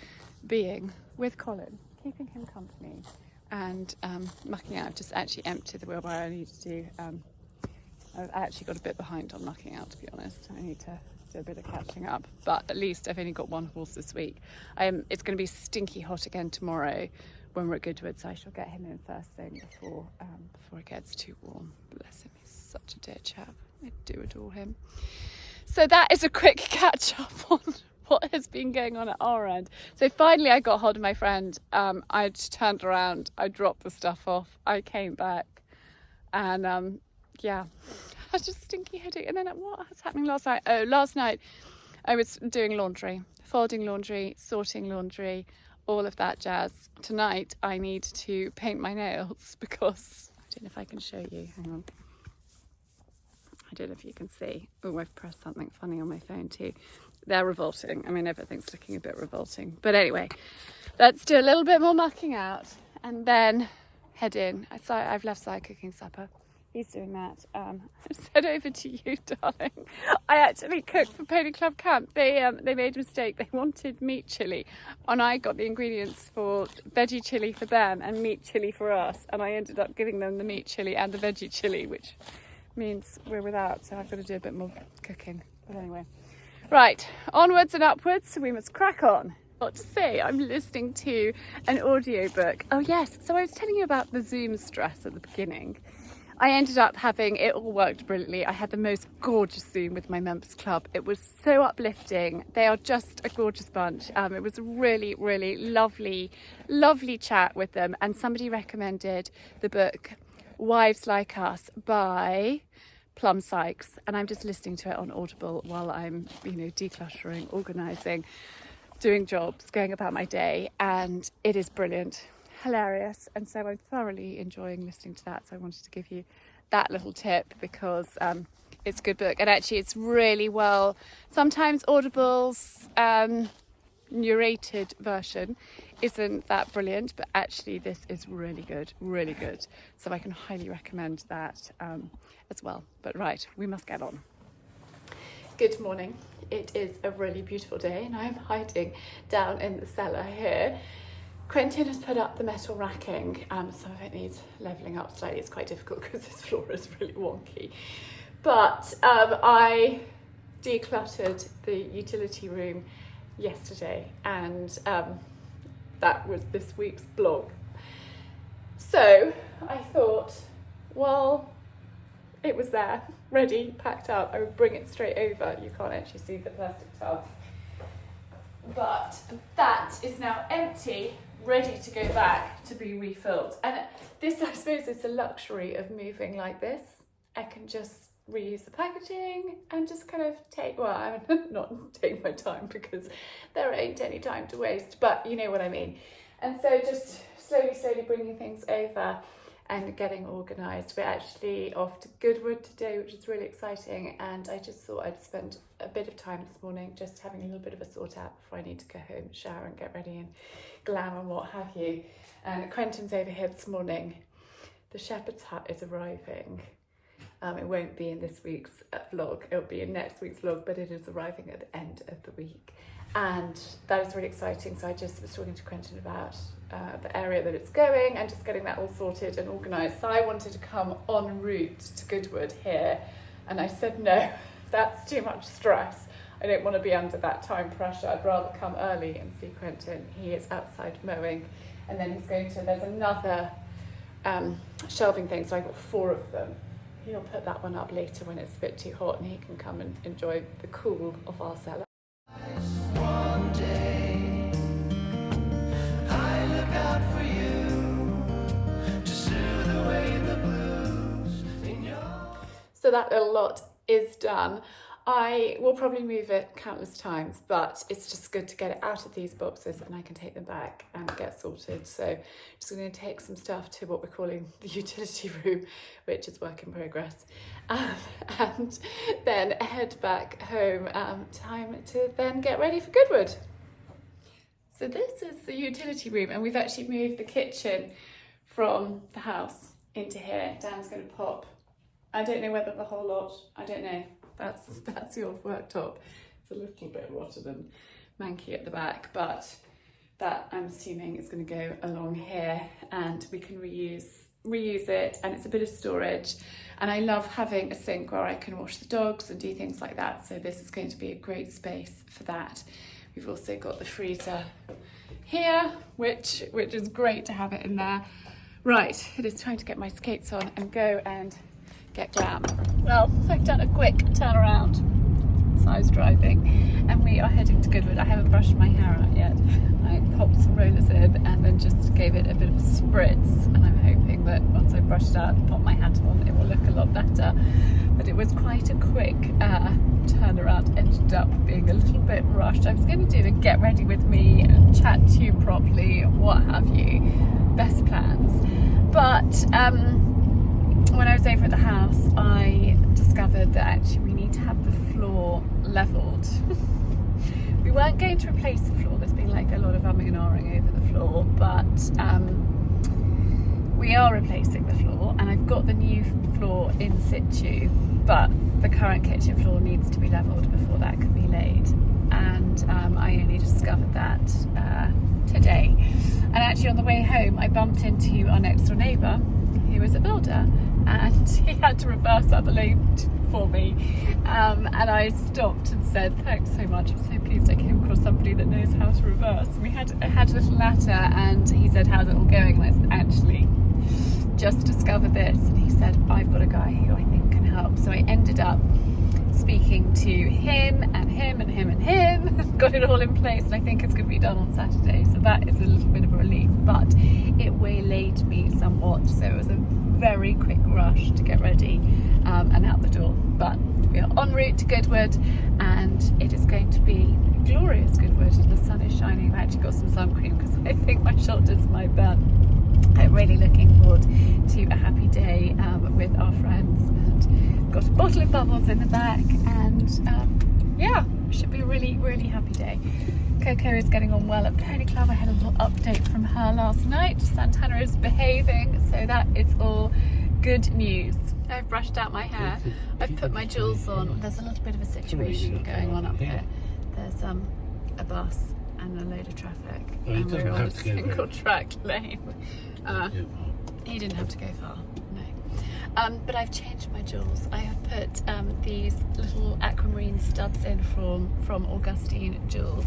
being with Colin, keeping him company, and mucking out. I've just actually emptied the wheelbarrow. I need to do... I've actually got a bit behind on mucking out, to be honest. I need to do a bit of catching up, but at least I've only got 1 horse this week. It's going to be stinky hot again tomorrow when we're at Goodwood, so I shall get him in first thing before it gets too warm. Bless him, he's such a dear chap. I do adore him. So that is a quick catch up on what has been going on at our end. So finally I got hold of my friend. I turned around, I dropped the stuff off, I came back, and yeah, I had a stinky headache. And then what was happening last night? Oh, last night I was doing laundry, folding laundry, sorting laundry, all of that jazz. Tonight I need to paint my nails because I don't know if I can show you. Hang on. I don't know if you can see. Oh, I've pressed something funny on my phone too. They're revolting. I mean, everything's looking a bit revolting. But anyway, let's do a little bit more mucking out and then head in. I've left Si cooking supper. He's doing that. I said over to you, darling. I actually cooked for Pony Club Camp. They made a mistake. They wanted meat chilli, and I got the ingredients for veggie chilli for them and meat chilli for us. And I ended up giving them the meat chilli and the veggie chilli, which means we're without. So I've got to do a bit more cooking. But anyway, right, onwards and upwards. We must crack on. What to say? I'm listening to an audiobook. Oh yes. So I was telling you about the Zoom stress at the beginning. I ended up it all worked brilliantly. I had the most gorgeous Zoom with my members club. It was so uplifting. They are just a gorgeous bunch. It was a really, really lovely, lovely chat with them. And somebody recommended the book Wives Like Us by Plum Sykes. And I'm just listening to it on Audible while I'm, decluttering, organising, doing jobs, going about my day. And it is brilliant. Hilarious, and so I'm thoroughly enjoying listening to that, so I wanted to give you that little tip because it's a good book, and actually it's really well. Sometimes Audibles narrated version isn't that brilliant, but actually this is really good, so I can highly recommend that as well. But right, we must get on. Good morning. It is a really beautiful day and I'm hiding down in the cellar here. Quentin has put up the metal racking. Some of it needs levelling up slightly. It's quite difficult because this floor is really wonky. But I decluttered the utility room yesterday, and that was this week's blog. So I thought, well, it was there, ready, packed up. I would bring it straight over. You can't actually see the plastic tub. But that is now empty, ready to go back to be refilled. And this, I suppose, is the luxury of moving like this. I can just reuse the packaging and just kind of not take my time, because there ain't any time to waste, but you know what I mean. And so just slowly bringing things over and getting organised. We're actually off to Goodwood today, which is really exciting, and I just thought I'd spend a bit of time this morning just having a little bit of a sort out before I need to go home, shower and get ready and glam and what have you. And Quentin's over here this morning. The shepherd's hut is arriving. It won't be in this week's vlog, it'll be in next week's vlog, but it is arriving at the end of the week. And that is really exciting. So I just was talking to Quentin about the area that it's going and just getting that all sorted and organised. So I wanted to come en route to Goodwood here, and I said, no, that's too much stress. I don't want to be under that time pressure. I'd rather come early and see Quentin. He is outside mowing, and then there's another shelving thing, so I got 4 of them. He'll put that one up later when it's a bit too hot and he can come and enjoy the cool of our cellar. One day I look out for you to soothe away the blues in your... So that little lot is done. I will probably move it countless times, but it's just good to get it out of these boxes and I can take them back and get sorted. So just going to take some stuff to what we're calling the utility room, which is work in progress, and then head back home. Time to then get ready for Goodwood. So this is the utility room, and we've actually moved the kitchen from the house into here. Dan's going to pop, I don't know whether the whole lot, I don't know. That's the old worktop. It's a little bit rotted and manky at the back, but that I'm assuming is going to go along here, and we can reuse it, and it's a bit of storage. And I love having a sink where I can wash the dogs and do things like that. So this is going to be a great space for that. We've also got the freezer here, which is great to have it in there. Right, it is time to get my skates on and go and get glam. Well, I've done a quick turnaround, so I was driving, and we are heading to Goodwood. I haven't brushed my hair out yet. I popped some rollers in and then just gave it a bit of a spritz, and I'm hoping that once I brushed it out and pop my hat on, it will look a lot better. But it was quite a quick turnaround, ended up being a little bit rushed. I was going to do a get ready with me and chat to you properly, what have you, best plans. But when I was over at the house, I discovered that actually we need to have the floor levelled. We weren't going to replace the floor. There's been like a lot of umming and ahhing over the floor, but we are replacing the floor, and I've got the new floor in situ, but the current kitchen floor needs to be levelled before that can be laid. And I only discovered that today. And actually on the way home, I bumped into our next door neighbour, who was a builder, and he had to reverse up the lane for me, and I stopped and said, thanks so much, I'm so pleased I came across somebody that knows how to reverse. And we had a little natter, and he said, how's it all going? And I said, actually, just discovered this. And he said, I've got a guy who I think can help. So I ended up speaking to him and him and him and him, got it all in place, and I think it's going to be done on Saturday. So that is a little bit of a relief, but it waylaid me somewhat, so it was a very quick rush to get ready and out the door. But we are en route to Goodwood, and it is going to be glorious Goodwood. The sun is shining. I actually got some sun cream because I think my shoulders might burn. I'm really looking forward to a happy day with our friends, and got a bottle of bubbles in the back, and yeah, Should be a really, really happy day. Coco is getting on well at Pony Club. I had a little update from her last night. Santana is behaving, so that is all good news. I've brushed out my hair. I've put my jewels on. There's a little bit of a situation going on up here. There's a bus and a load of traffic, and we're on a single track lane. He didn't have to go far, no. But I've changed my jewels. I have put these little aquamarine studs in from Augustine Jewels.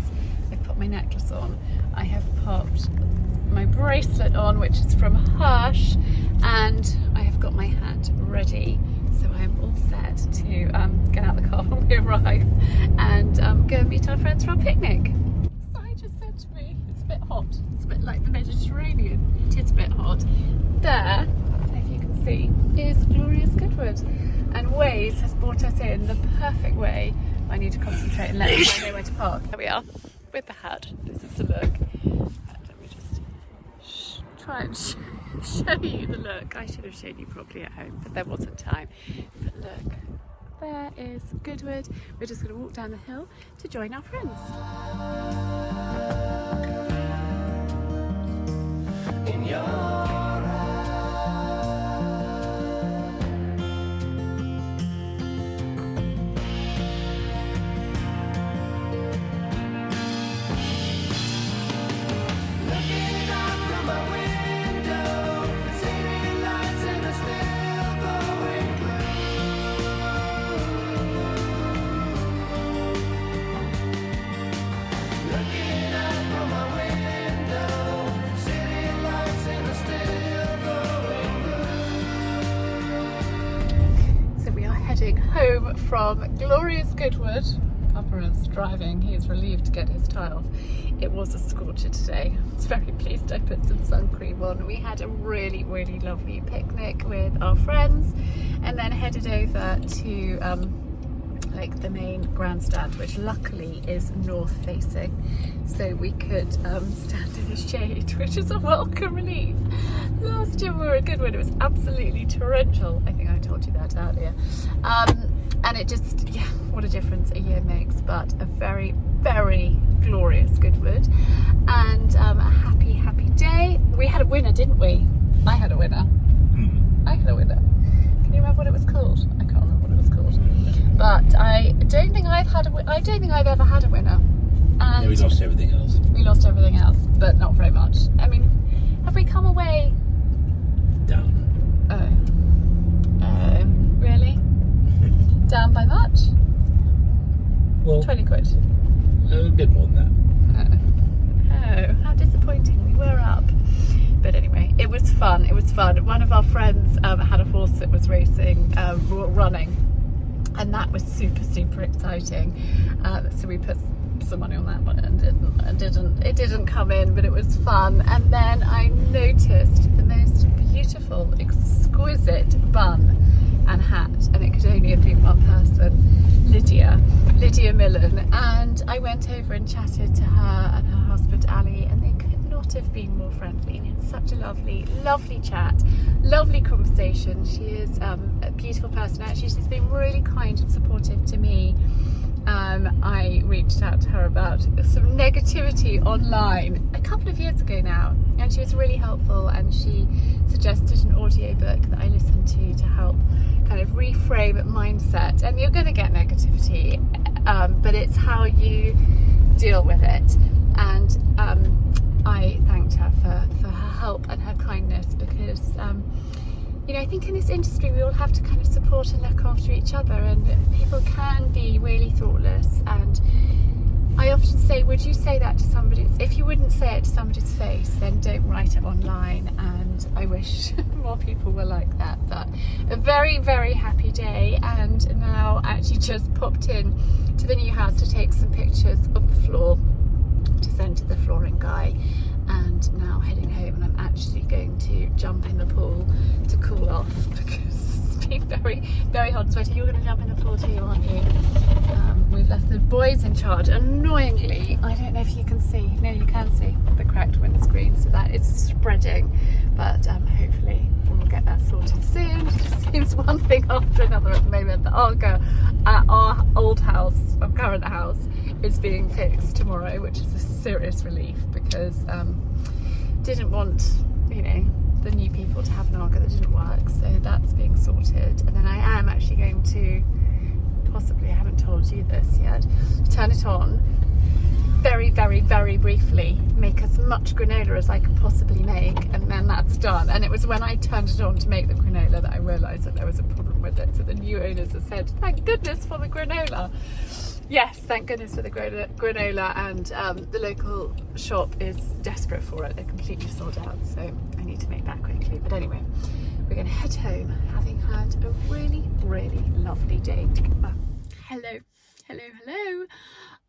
I've put my necklace on. I have popped my bracelet on, which is from Hirsch, and I have got my hat ready. So I'm all set to get out the car when we arrive and go and meet our friends for our picnic. I just said to me, it's a bit hot. It's a bit like the Mediterranean. It is a bit hot. There, if you can see, is Glorious Goodwood. And Waze has brought us in the perfect way. I need to concentrate and let me know where to park. There we are, with the hat. This is the look. Let me just try and show you the look. I should have shown you properly at home, but there wasn't time. But look, there is Goodwood. We're just going to walk down the hill to join our friends. In your home from Glorious Goodwood. Papa is driving, he is relieved to get his tie off. It was a scorcher today. I was very pleased I put some sun cream on. We had a really, really lovely picnic with our friends and then headed over to like the main grandstand, which luckily is north facing, so we could stand in the shade, which is a welcome relief. Last year we were at Goodwood, it was absolutely torrential. I think I told you that earlier. And it just, yeah, what a difference a year makes. But a very, very glorious Goodwood and a happy, happy day. We had a winner, didn't we? I had a winner. I had a winner. Can you remember what it was called? I can't remember what it was called. But I don't think I've ever had a winner. And yeah, we lost everything else. We lost everything else, but not very much. I mean, have we come away Down. Really? Down by much? Well, 20 quid. a bit more than that. Oh, how disappointing. We were up. But anyway, it was fun. It was fun. One of our friends had a horse that was racing, running, and that was super, super exciting. So we put some money on that, but it didn't come in, but it was fun. And then I noticed the most beautiful, exquisite bun and hat, and it could only have been one person, Lydia Millen, and I went over and chatted to her and her husband Ali, and they could not have been more friendly. And it's such a lovely chat, lovely conversation. She is a beautiful person. Actually, she's been really kind and supportive to me. I reached out to her about some negativity online a couple of years ago now, and she was really helpful, and she suggested an audiobook that I listened to help kind of reframe mindset. And you're going to get negativity, but it's how you deal with it. And I thanked her for her help and her kindness, because you know, I think in this industry we all have to kind of support and look after each other, and people can be really thoughtless. And I often say, would you say that to somebody? If you wouldn't say it to somebody's face, then don't write it online. And I wish more people were like that. But a very, very happy day, and now actually just popped in to the new house to take some pictures of the floor to send to the flooring guy, and now heading home. And I'm actually going to jump in the pool to cool off, because it's been very, very hot and sweaty. You're going to jump in the pool too, aren't you? We've left the boys in charge. Annoyingly, I don't know if you can see. No, you can see the cracked windscreen, so that is spreading. But hopefully we'll get that sorted soon. It just seems It's one thing after another at the moment. The Arga at our old house, our current house, is being fixed tomorrow, which is a serious relief because didn't want, you know, the new people to have an Arga that didn't work. So that's being sorted. And then I am actually going to, possibly, I haven't told you this yet, turn it on very, very, very briefly, make as much granola as I could possibly make, and then that's done. And it was when I turned it on to make the granola that I realised that there was a problem with it. So the new owners have said, thank goodness for the granola. Yes, thank goodness for the granola, and the local shop is desperate for it. They're completely sold out, so I need to make that quickly. But anyway, we're going to head home, having had a really, really lovely day. Hello, hello, hello.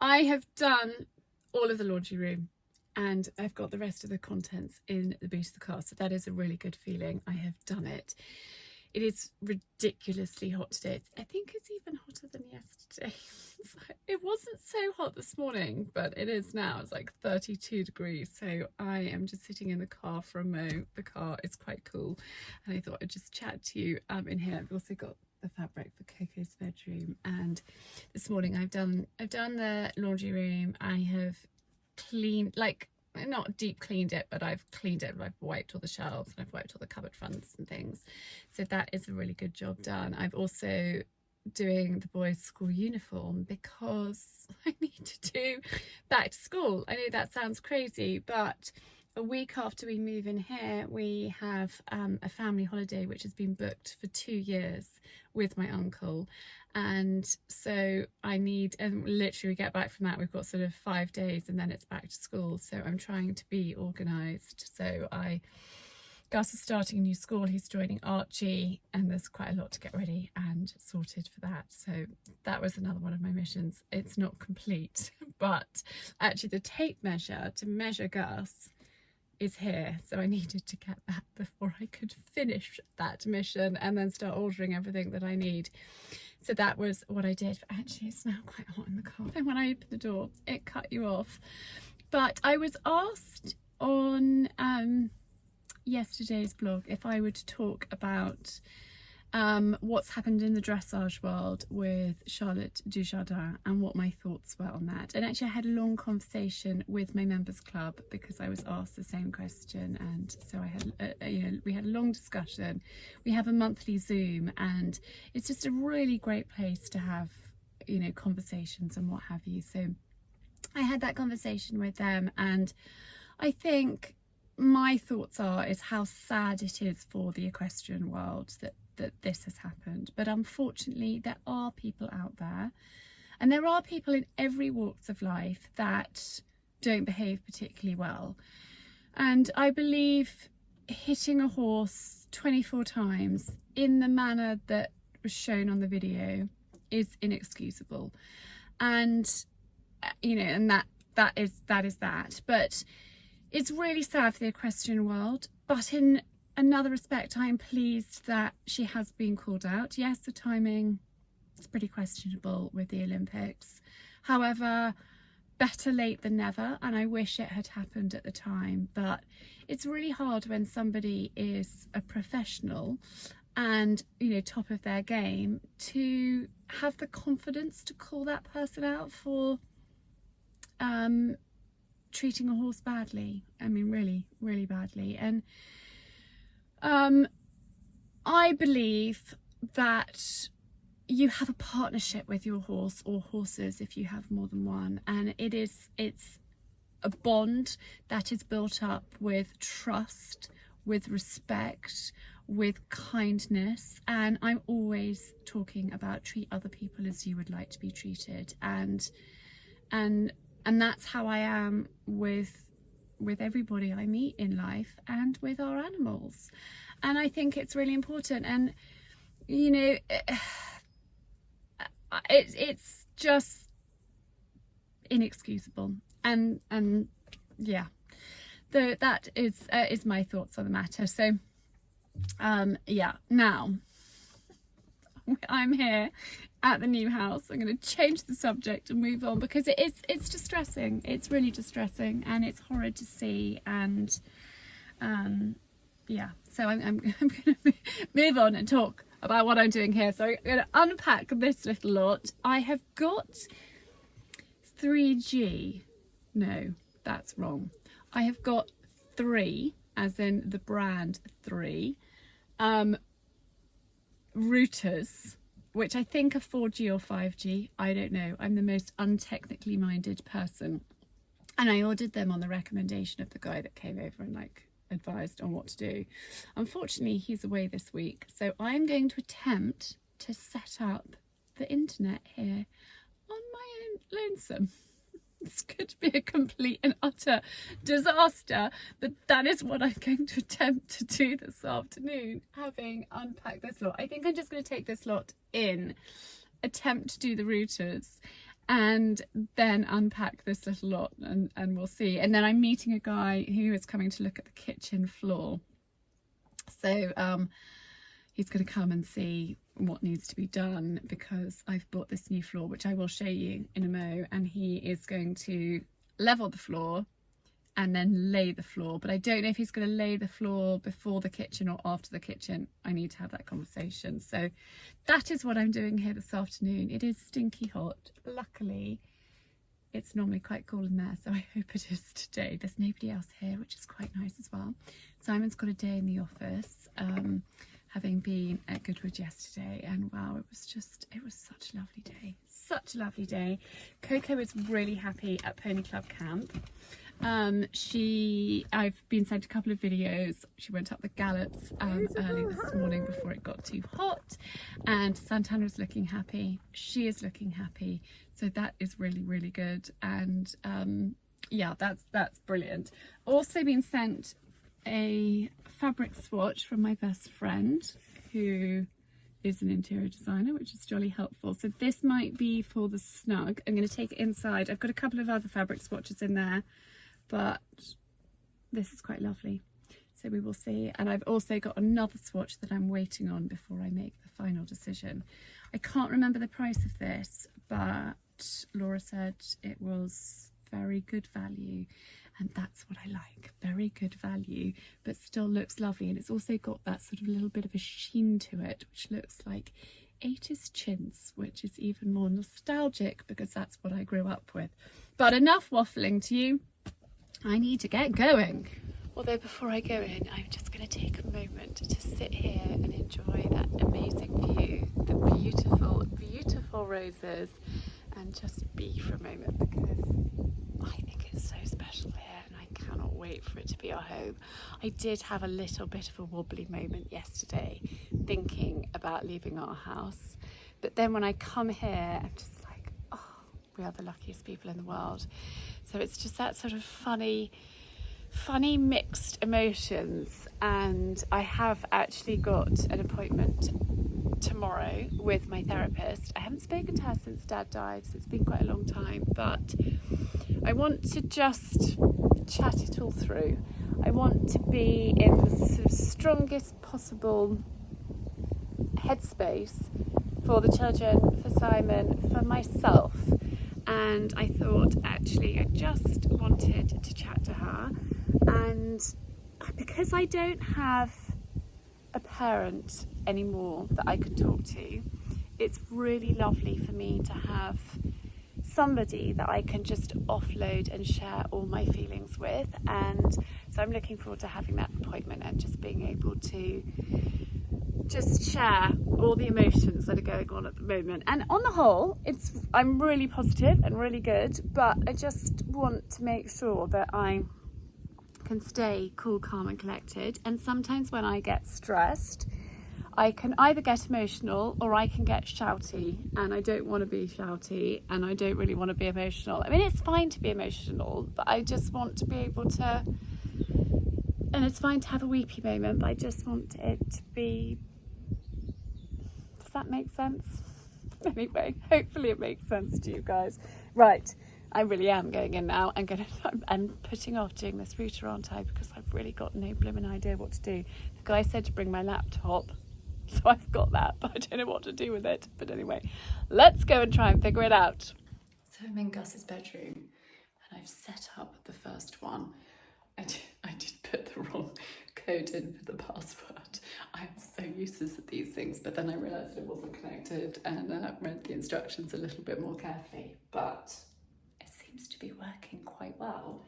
I have done all of the laundry room and I've got the rest of the contents in the boot of the car, so that is a really good feeling. I have done it. It is ridiculously hot today. I think it's even hotter than yesterday. It wasn't so hot this morning, but it is now. It's like 32 degrees, so I am just sitting in the car for a mo. The car is quite cool, and I thought I'd just chat to you in here. I've also got the fabric for Coco's bedroom, and this morning I've done the laundry room. I have cleaned, like, not deep cleaned it, but I've cleaned it. I've wiped all the shelves and I've wiped all the cupboard fronts and things, so that is a really good job done. I've also doing the boys' school uniform because I need to do back to school. I know that sounds crazy, but a week after we move in here, we have a family holiday which has been booked for 2 years with my uncle, and so I need, and literally we get back from that, we've got sort of 5 days and then it's back to school. So I'm trying to be organised. So Gus is starting a new school, he's joining Archie, and there's quite a lot to get ready and sorted for that. So that was another one of my missions. It's not complete, but actually the tape measure to measure Gus is here, so I needed to get that before I could finish that mission and then start ordering everything that I need. So that was what I did. But actually it's now quite hot in the car, and when I opened the door it cut you off. But I was asked on yesterday's blog if I would talk about what's happened in the dressage world with Charlotte Dujardin and what my thoughts were on that. And actually I had a long conversation with my members club because I was asked the same question, and so I had we had a long discussion. We have a monthly Zoom, and it's just a really great place to have, you know, conversations and what have you. So I had that conversation with them, and I think my thoughts is how sad it is for the equestrian world that this has happened. But unfortunately there are people out there, and there are people in every walks of life that don't behave particularly well. And I believe hitting a horse 24 times in the manner that was shown on the video is inexcusable. And you know, and that is that. But it's really sad for the equestrian world, but in another respect, I'm pleased that she has been called out. Yes, the timing is pretty questionable with the Olympics. However, better late than never, and I wish it had happened at the time. But it's really hard when somebody is a professional and, you know, top of their game, to have the confidence to call that person out for treating a horse badly. I mean, really, really badly. And I believe that you have a partnership with your horse, or horses if you have more than one, and it's a bond that is built up with trust, with respect, with kindness. And I'm always talking about treat other people as you would like to be treated, and that's how I am with everybody I meet in life and with our animals. And I think it's really important. And you know, it's just inexcusable. And yeah, that is my thoughts on the matter. So yeah, now I'm here at the new house. I'm going to change the subject and move on, because it's distressing. It's really distressing, and it's horrid to see. And yeah, so I'm going to move on and talk about what I'm doing here. So I'm going to unpack this little lot. I have got 3G. No, that's wrong. I have got 3, as in the brand 3, routers, which I think are 4G or 5G. I don't know. I'm the most untechnically minded person. And I ordered them on the recommendation of the guy that came over and like advised on what to do. Unfortunately, he's away this week. So I'm going to attempt to set up the internet here on my own lonesome. This could be a complete and utter disaster, but that is what I'm going to attempt to do this afternoon, having unpacked this lot. I think I'm just going to take this lot in, attempt to do the routers, and then unpack this little lot, and we'll see. And then I'm meeting a guy who is coming to look at the kitchen floor. So he's going to come and see what needs to be done, because I've bought this new floor, which I will show you in a mo, and he is going to level the floor and then lay the floor. But I don't know if he's going to lay the floor before the kitchen or after the kitchen. I need to have that conversation. So that is what I'm doing here this afternoon. It is stinky hot. Luckily, it's normally quite cool in there, so I hope it is today. There's nobody else here, which is quite nice as well. Simon's got a day in the office, having been at Goodwood yesterday, and wow, it was such a lovely day. Such a lovely day. Coco is really happy at Pony Club Camp. I've been sent a couple of videos. She went up the gallops early this morning before it got too hot, and Santana is looking happy. She is looking happy, so that is really, really good. And yeah, that's brilliant. Also been sent a fabric swatch from my best friend, who is an interior designer, which is jolly helpful. So this might be for the snug. I'm going to take it inside. I've got a couple of other fabric swatches in there, but this is quite lovely, so we will see. And I've also got another swatch that I'm waiting on before I make the final decision. I can't remember the price of this, but Laura said it was very good value, and that's what I like. Very good value, but still looks lovely. And it's also got that sort of little bit of a sheen to it, which looks like 80s chintz, which is even more nostalgic because that's what I grew up with. But enough waffling to you. I need to get going. Although before I go in, I'm just going to take a moment to sit here and enjoy that amazing view, the beautiful, beautiful roses, and just be for a moment, because I think it's so special here and I cannot wait for it to be our home. I did have a little bit of a wobbly moment yesterday thinking about leaving our house, but then when I come here, I'm just like, oh, we are the luckiest people in the world. So it's just that sort of funny mixed emotions. And I have actually got an appointment tomorrow with my therapist. I haven't spoken to her since Dad died, so it's been quite a long time, but I want to just chat it all through. I want to be in the sort of strongest possible headspace for the children, for Simon, for myself. And I thought, actually, I just wanted to chat to her. And because I don't have a parent anymore that I can talk to, it's really lovely for me to have somebody that I can just offload and share all my feelings with. And so I'm looking forward to having that appointment and just being able to just share all the emotions that are going on at the moment. And on the whole, I'm really positive and really good, but I just want to make sure that I can stay cool, calm and collected. And sometimes when I get stressed, I can either get emotional or I can get shouty, and I don't want to be shouty and I don't really want to be emotional. I mean, it's fine to be emotional, but I just want to be able to, and it's fine to have a weepy moment, but I just want it to be, does that make sense? Anyway, hopefully it makes sense to you guys. Right, I really am going in now. I'm putting off doing this router, aren't I? Because I've really got no blooming idea what to do. The guy said to bring my laptop, so I've got that, but I don't know what to do with it. But anyway, let's go and try and figure it out. So I'm in Gus's bedroom and I've set up the first one. I did put the wrong code in for the password. I'm so useless at these things, but then I realised it wasn't connected and read the instructions a little bit more carefully, but it seems to be working quite well.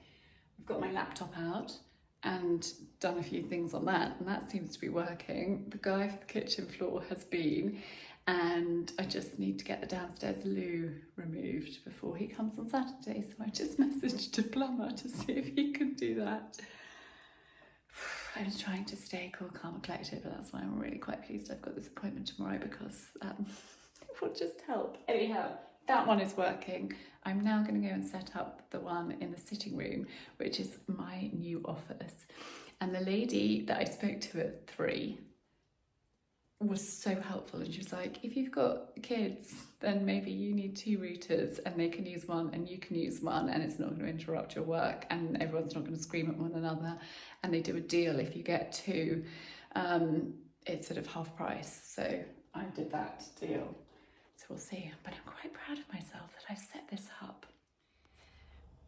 I've got my laptop out and done a few things on that, and that seems to be working. The guy for the kitchen floor has been, and I just need to get the downstairs loo removed before he comes on Saturday, so I just messaged a plumber to see if he can do that. I'm trying to stay cool, calm and collected, but that's why I'm really quite pleased I've got this appointment tomorrow, because it will just help. Anyhow, that one is working. I'm now going to go and set up the one in the sitting room, which is my new office. And the lady that I spoke to at 3 was so helpful, and she was like, if you've got kids, then maybe you need 2 routers, and they can use one and you can use one, and it's not going to interrupt your work, and everyone's not going to scream at one another. And they do a deal if you get 2, it's sort of half price. So I did that deal. So we'll see, but I'm quite proud of myself that I've set this up.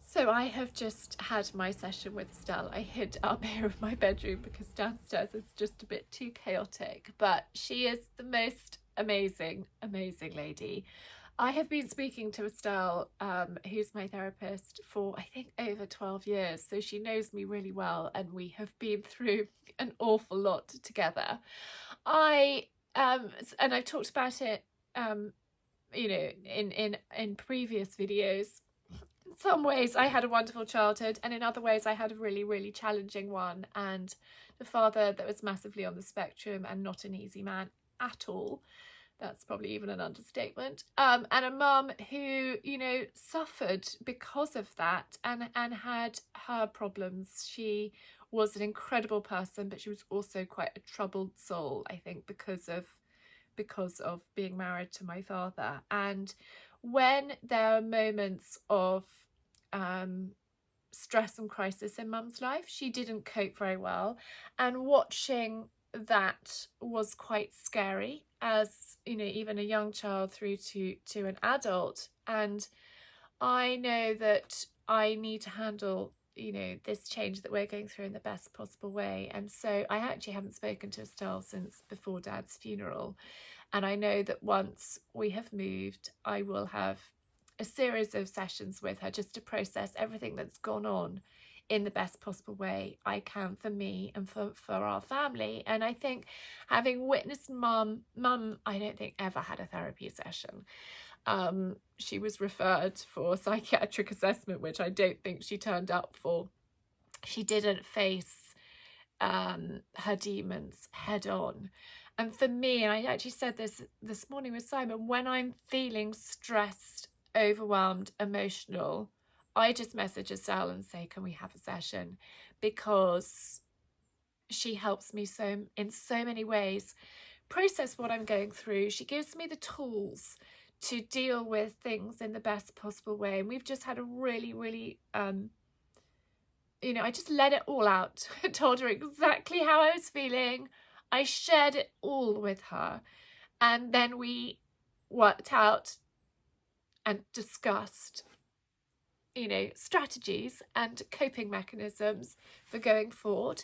So I have just had my session with Estelle. I hid up here in my bedroom because downstairs is just a bit too chaotic, but she is the most amazing lady. I have been speaking to Estelle, who's my therapist, for I think over 12 years, so she knows me really well, and we have been through an awful lot together. And I've talked about it you know, in previous videos. In some ways I had a wonderful childhood, and in other ways I had a really challenging one, and the father that was massively on the spectrum and not an easy man at all. That's probably even an understatement. And a mum who, you know, suffered because of that and had her problems. She was an incredible person, but she was also quite a troubled soul, I think, because of being married to my father. And when there are moments of stress and crisis in mum's life, she didn't cope very well, and watching that was quite scary, as you know, even a young child through to an adult. And I know that I need to handle, you know, this change that we're going through in the best possible way. And so I actually haven't spoken to Estelle since before Dad's funeral, and I know that once we have moved, I will have a series of sessions with her just to process everything that's gone on in the best possible way I can for me and for our family. And I think, having witnessed mum I don't think ever had a therapy session. She was referred for psychiatric assessment, which I don't think she turned up for. She didn't face her demons head on. And for me, and I actually said this morning with Simon, when I'm feeling stressed, overwhelmed, emotional, I just message Estelle and say, can we have a session? Because she helps me in so many ways process what I'm going through. She gives me the tools to deal with things in the best possible way. And we've just had a really you know, I just let it all out. I told her exactly how I was feeling. I shared it all with her, and then we worked out and discussed, you know, strategies and coping mechanisms for going forward,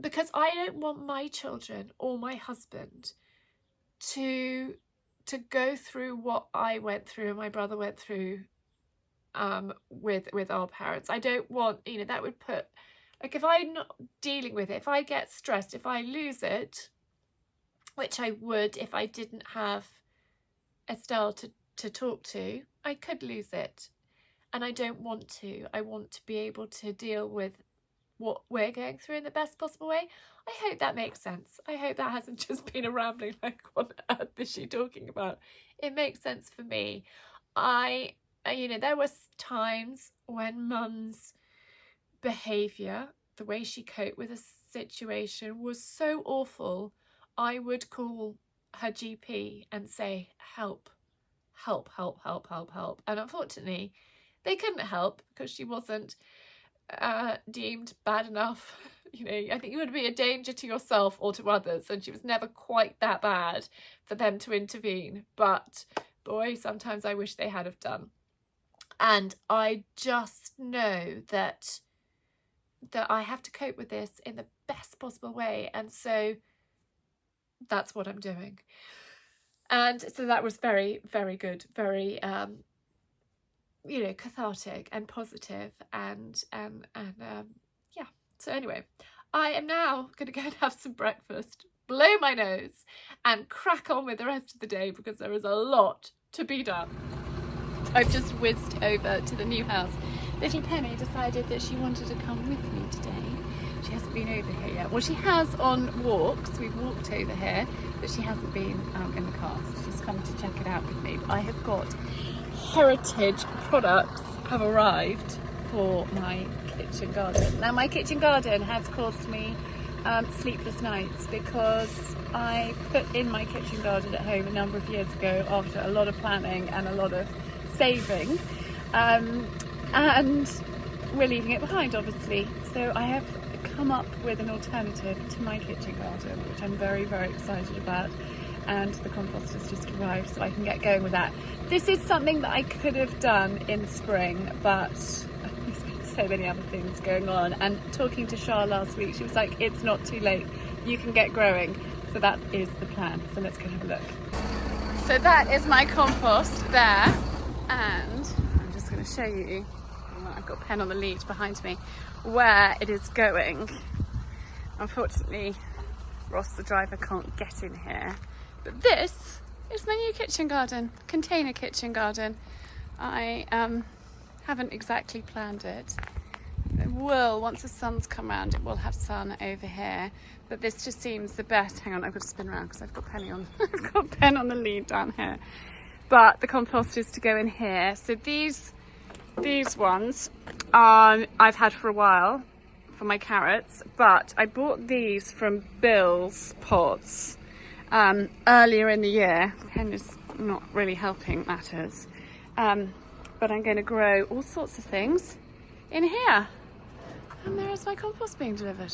because I don't want my children or my husband to go through what I went through and my brother went through with our parents. I don't want, you know, that would put, like, if I'm not dealing with it, if I get stressed, if I lose it, which I would if I didn't have Estelle to talk to, I could lose it. And I don't want to. I want to be able to deal with what we're going through in the best possible way. I hope that makes sense. I hope that hasn't just been a rambling, like, what on earth is she talking about? It makes sense for me. You know, there was times when mum's behaviour, the way she coped with a situation was so awful, I would call her GP and say, help. And unfortunately, they couldn't help because she wasn't deemed bad enough. You know, I think you would be a danger to yourself or to others, and she was never quite that bad for them to intervene. But boy, sometimes I wish they had have done. And I just know that I have to cope with this in the best possible way. And so that's what I'm doing. And so that was very, very good, very, you know, cathartic and positive, and yeah. So anyway, I am now going to go and have some breakfast, blow my nose, and crack on with the rest of the day because there is a lot to be done. I've just whizzed over to the new house. Little Penny decided that she wanted to come with me today. She hasn't been over here yet. Well, she has on walks. We've walked over here, but she hasn't been in the car. So she's come to check it out with me. But I have got heritage products have arrived for my kitchen garden. Now, my kitchen garden has cost me sleepless nights because I put in my kitchen garden at home a number of years ago after a lot of planning and a lot of saving, and we're leaving it behind, obviously. So I have come up with an alternative to my kitchen garden, which I'm very, very excited about, and the compost has just arrived, so I can get going with that. This is something that I could have done in spring, but there's been so many other things going on, and talking to Char last week, she was like, it's not too late, you can get growing. So that is the plan. So let's go have a look. So that is my compost there, and I'm just going to show you, I've got a pen on the lead behind me, where it is going. Unfortunately, Ross the driver can't get in here, but this is my new kitchen garden, container kitchen garden. I haven't exactly planned it. It will, once the sun's come round, it will have sun over here, but this just seems the best. Hang on, I've got to spin around because I've got Penny on I've got Pen on the lead down here. But the compost is to go in here. So these ones I've had for a while for my carrots, but I bought these from Bill's pots earlier in the year. Pen is not really helping matters, but I'm going to grow all sorts of things in here. And there is my compost being delivered.